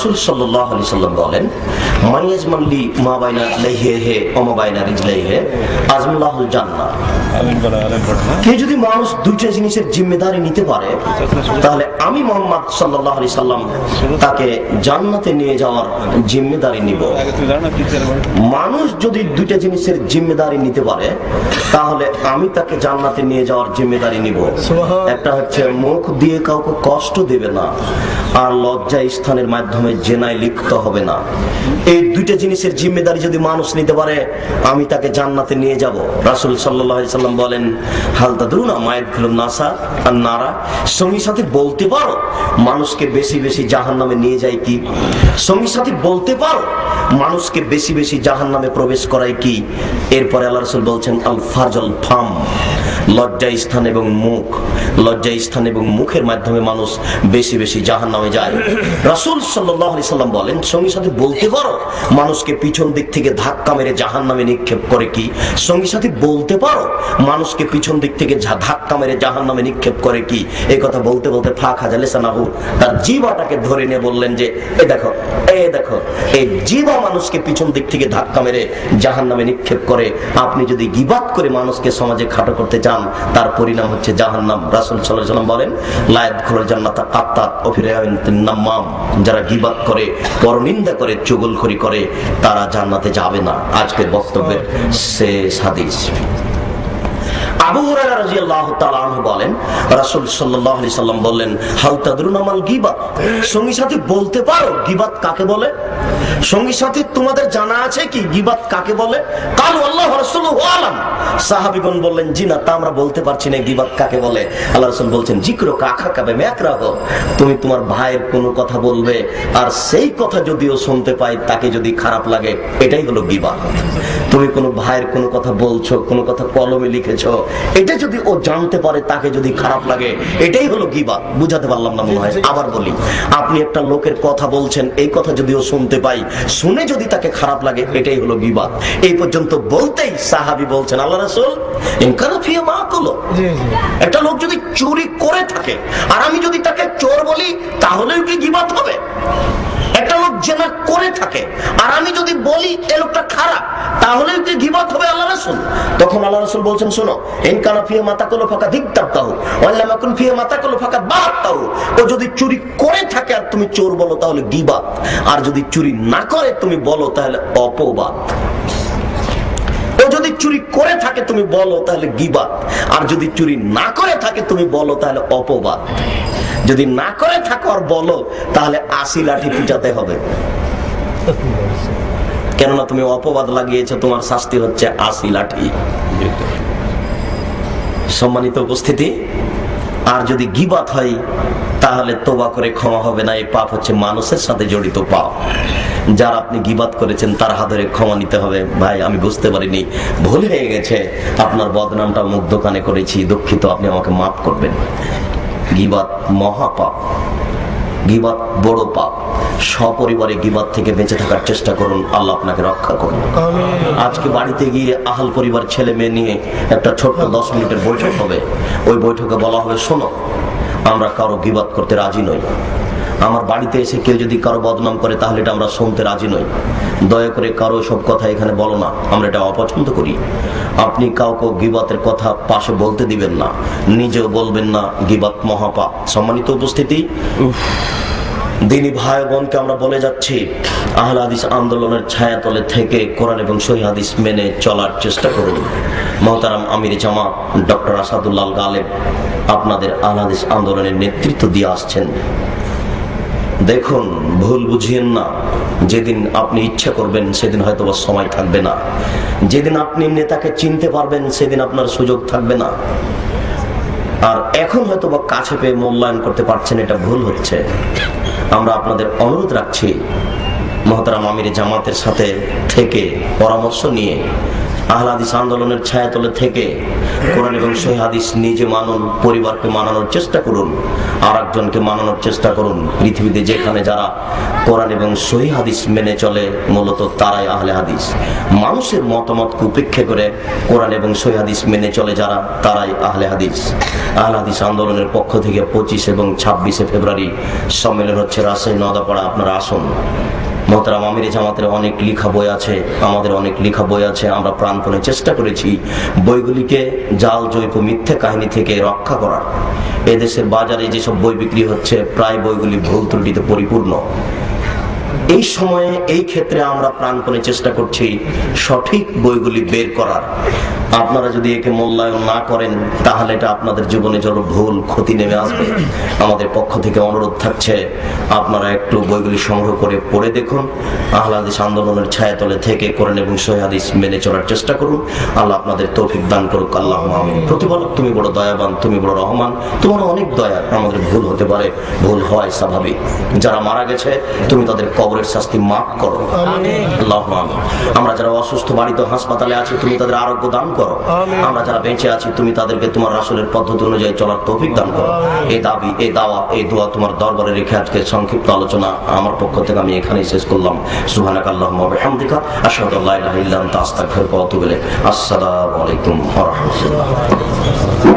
S1: রাসূল সাল্লাল্লাহু আলাইহি সাল্লাম বলেন, মাইয়াজমালি মা বাইনা লাইহি ওয়া মা বাইনা রিজলাইহি আজমাল্লাহুল জান্নাহ। কেউ যদি মানুষ দুইটা জিনিসের জিম্মেদারি নিতে পারে, তাহলে আমি মুহাম্মদ সাল্লাল্লাহু আলাইহি সাল্লাম তাকে জান্নাতে নিয়ে যাওয়ার জিম্মেদারি নিব। মানুষ যদি দুইটা জিনিসের জিম্মেদারি নিতে পারে, তাহলে আমি তাকে জান্নাতে নিয়ে যাওয়ার জিম্মেদারি নিব। একটা হচ্ছে মুখ দিয়ে কাউকে কষ্ট দেবে না, আর লজ্জা স্থানের মাধ্যমে জেনায় লিপ্ত হবে না। এই দুইটা জিনিসের জিম্মেদারি যদি মানুষ নিতে পারে, আমি তাকে জান্নাতে নিয়ে যাব। রাসূল সাল্লাল্লাহু আলাইহি সাল্লাম বলেন, হাল তাদরুনা মা ইয়াদখুলুন নাসা আন-নারা। সঙ্গী সাথী বলতে পারো মানুষকে বেশি বেশি জাহান্নামে নিয়ে যায় কি? সঙ্গী সাথী বলতে পারো মানুষকে বেশি বেশি জাহান্নামে প্রবেশ করায় কি? এরপরে আল্লাহ রাসূল বলছেন, আল ফারজাল ফাম, লজ্জা স্থান এবং মুখ। লজ্জা স্থান এবং মুখের মাধ্যমে মানুষ বেশি বেশি জাহান্নামে যায়। রাসূল সাল্লাল্লাহু আলাইহি সাল্লাম বলেন, সঙ্গী সাথী বলতে পারো মানুষকে পিছন দিক থেকে ধাক্কা মেরে জাহান্নামে নিক্ষেপ করে কি? সঙ্গী সাথী বলতে পারো মানুষকে পিছন দিক থেকে ধাক্কা মেরে জাহান্নামে নিক্ষেপ করে কি? এই কথা বলতে বলতে ফাঁকা জালেসানাহু, তার জিহ্বাটাকে ধরে নিয়ে বললেন যে, এই দেখো এই জিহ্বা মানুষকে পিছন দিক থেকে ধাক্কা মেরে জাহান্নামে নিক্ষেপ করে। আপনি যদি গীবাত করে মানুষকে সমাজে খাটো করতে চান, তার পরিণাম হচ্ছে জাহান্নাম। রাসূল সাল্লাল্লাহু আলাইহি ওয়াসাল্লাম বলেন, লা ইয়াদখুলুল জান্নাতা কাত্তাত ওয়া ফি রিওয়ায়াতিন নাম্মাম, যারা গীবাত করে, পরনিন্দা করে, চুগলখড়ি করে, তারা জান্নাতে যাবে না। আজকের বক্তব্যের শেষ হাদিস। আবু হুরায়রা রাদিয়াল্লাহু তাআলা আনহু বলেন, রাসূল সাল্লাল্লাহু আলাইহি সাল্লাম বললেন, হাল তাদরুনা মাল গীবাত। সঙ্গী সাথী বলতে পারো গীবাত কাকে বলে? সঙ্গী সাথী তোমাদের জানা আছে কি গীবাত কাকে বলে? কালু আল্লাহু ওয়া রাসূলুহু আলাম। সাহাবীগণ বললেন, জি না, তা আমরা বলতে পারছি না গীবাত কাকে বলে। আল্লাহ রাসূল বলছেন, যিকরুকা আখাকা বিমাকরাহ, তুমি তোমার ভাইয়ের কোনো কথা বলবে, আর সেই কথা যদিও শুনতে পাই তাকে যদি খারাপ লাগে, এটাই হলো গীবাত। তুমি কোনো ভাইয়ের কোনো কথা বলছো, কোনো কথা কলমে লিখেছো, এটা যদি ও জানতে পারে, তাকে যদি খারাপ লাগে, এটাই হলো গীবাত। বুঝাতে পারলাম না মনে হয়। আবার বলি, আপনি একটা লোকের কথা বলছেন, এই কথা যদি ও শুনতে পাই, শুনে যদি তাকে খারাপ লাগে, এটাই হলো গীবাত। এই পর্যন্ত বলতেই সাহাবী বলছেন, আল্লাহ রাসূল ইনকানা ফিয়া মাকুল, একটা লোক যদি চুরি করে থাকে আর আমি যদি তাকে চোর বলি, তাহলেও কি গীবাত হবে? একটা লোক জেনা করে থাকে আর আমি যদি বলি এই লোকটা খারাপ, তাহলে কি গীবাত হবে আল্লাহ রাসূল? তখন আল্লাহ রাসূল বলছেন, শোনো, ইন কানা ফিয়া মাতাকুলু ফাকাদ ইকতাবতাহু ওয়া লা মাকুন ফিয়া মাতাকুলু ফাকাদ বাহাতাহু। ও যদি চুরি করে থাকে আর তুমি চোর বলো, তাহলে গীবাত। আর যদি চুরি না করে তুমি বলো, তাহলে অপবাদ। ও যদি চুরি করে থাকে তুমি বলো, তাহলে গীবাত। আর যদি চুরি না করে থাকে তুমি বলো, তাহলে অপবাদ। যদি না করে থাকো আর বলো, তাহলে 80 লাঠি পিটাতে হবে। কেননা তুমি অপবাদ লাগিয়েছো, তোমার শাস্তি হচ্ছে 80 লাঠি। সম্মানিত উপস্থিতি, আর যদি গীবাত হয়, তাহলে তওবা করে ক্ষমা হবে না। এই পাপ হচ্ছে মানুষের সাথে জড়িত পাপ। যারা আপনি গীবাত করেছেন, তার হাত ধরে ক্ষমা নিতে হবে। ভাই, আমি বুঝতে পারিনি, ভুল হয়ে গেছে, আপনার বদনামটা মুখ দোকানে করেছি, দুঃখিত, আপনি আমাকে মাফ করবেন। গীবাত মহাপাপ, গীবাত বড় পাপ। সপরিবারে গীবাত থেকে বেঁচে থাকার চেষ্টা করুন, আল্লাহ আপনাকে রক্ষা করুন। আজকে বাড়িতে গিয়ে আহল পরিবার ছেলে মেয়ে নিয়ে একটা ছোট্ট 10 মিনিটের বৈঠক হবে। ওই বৈঠকে বলা হবে, শোনো, আমরা কারো গীবাত করতে রাজি নই। আমার বাড়িতে এসে কেউ যদি কারো বদনাম করে, তাহলে এটা আমরা শুনতে রাজি নই। দয়া করে কারো সব কথা এখানে বলো না, আমরা এটা অপছন্দ করি। আপনি কাউকে গীবাতের কথা পাশে বলতে দিবেন না, নিজেও বলবেন না। গীবাত মহাপাপ। সম্মানিত উপস্থিতি, দিনী ভাই বোনকে আমরা বলে যাচ্ছি, আহলে হাদিস আন্দোলনের ছায়াতলে থেকে কোরআন এবং সহিহ হাদিস মেনে চলার চেষ্টা করুন। মোহতারাম আমির জামাত ডক্টর আসাদুল্লাহ গালেব আপনাদের আহলে হাদিস আন্দোলনের নেতৃত্ব দিয়ে আসছেন। দেখুন, ভুল বুঝিয়েন না। যেদিন আপনি ইচ্ছা করবেন, সেদিন হয়তো সময় থাকবে না। যেদিন আপনি নেতাকে চিনতে পারবেন, সেদিন আপনার সুযোগ থাকবে না। আর এখন হয়তো বা কাছে পেয়ে মূল্যায়ন করতে পারছেন, এটা ভুল হচ্ছে। আমরা আপনাদের অনুরোধ রাখছি, মোহতারাম আমির জামাতের সাথে থেকে পরামর্শ নিয়ে আহলে হাদিস আন্দোলনের ছায়াতলে থেকে কোরআন এবং সহিহ হাদিস নিজে মানুন, পরিবারকে মানানোর চেষ্টা করুন, আর একজনকে মানানোর চেষ্টা করুন। পৃথিবীতে যেখানে যারা কোরআন এবং সহিহ হাদিস মেনে চলে মূলত তারাই আহলে হাদিস। মানুষের মতামতকে উপেক্ষা করে কোরআন এবং সহিহ হাদিস মেনে চলে যারা, তারাই আহলে হাদিস। আহলে হাদিস আন্দোলনের পক্ষ থেকে 25 এবং 26 ফেব্রুয়ারি সম্মেলন হচ্ছে রাজশাহী নওদাপাড়া। আপনারা আসুন। মোহতারাম আমিরে জামাতের অনেক লেখা বই আছে, আমাদের অনেক লেখা বই আছে। আমরা প্রাণপণে চেষ্টা করেছি বইগুলিকে জাল জৈব মিথ্যে কাহিনী থেকে রক্ষা করার। এদেশের বাজারে যেসব বই বিক্রি হচ্ছে প্রায় বইগুলি ভুল ত্রুটিতে পরিপূর্ণ। এই সময়ে এই ক্ষেত্রে আমরা প্রাণপণে চেষ্টা করছি সঠিক বইগুলি বের করার। আপনারা যদি একে মূল্যায়ন না করেন তাহলে এটা আপনাদের জীবনে যত ভুল ক্ষতি নেমে আসবে। আমাদের পক্ষ থেকে অনুরোধ থাকছে আপনারা একটু বইগুলি সংগ্রহ করে পড়ে দেখুন। আহলে হাদিস আন্দোলনের ছায়াতলে থেকে কোরআন এবং সহিহ হাদিস মেনে চলার চেষ্টা করুন। আল্লাহ আপনাদের তৌফিক দান করুক। আল্লাহুম্মা আমিন। প্রতিপালক তুমি বড় দয়াবান, তুমি বড় রহমান, তোমার অনেক দয়া। আমাদের ভুল হতে পারে, ভুল হয় স্বাভাবিক। যারা মারা গেছে তুমি তাদের কবরের শাস্তি মাফ করো। আল্লাহুম্মা আমিন। আমরা যারা অসুস্থ বাড়িতে হাসপাতালে আছি তুমি তাদের আরোগ্য দান করো। আমরা যারা বেঁচে আছি তুমি তাদেরকে তোমার রাসূলের পদ্ধতি অনুযায়ী চলার তৌফিক দান করো। এই দাবি, এই দাওয়া, এই দোয়া তোমার দরবারে রেখে আজকে সংক্ষিপ্ত আলোচনা আমার পক্ষ থেকে আমি এখানেই শেষ করলাম। সুবহানাকাল্লাহুম্মা ওয়া বিহামদিকা আশহাদু আল্লা ইলাহা ইল্লা আনতা আস্তাগফিরুকা ওয়া আতুবু ইলাইক। আসসালামু আলাইকুম ওয়া রাহমাতুল্লাহ।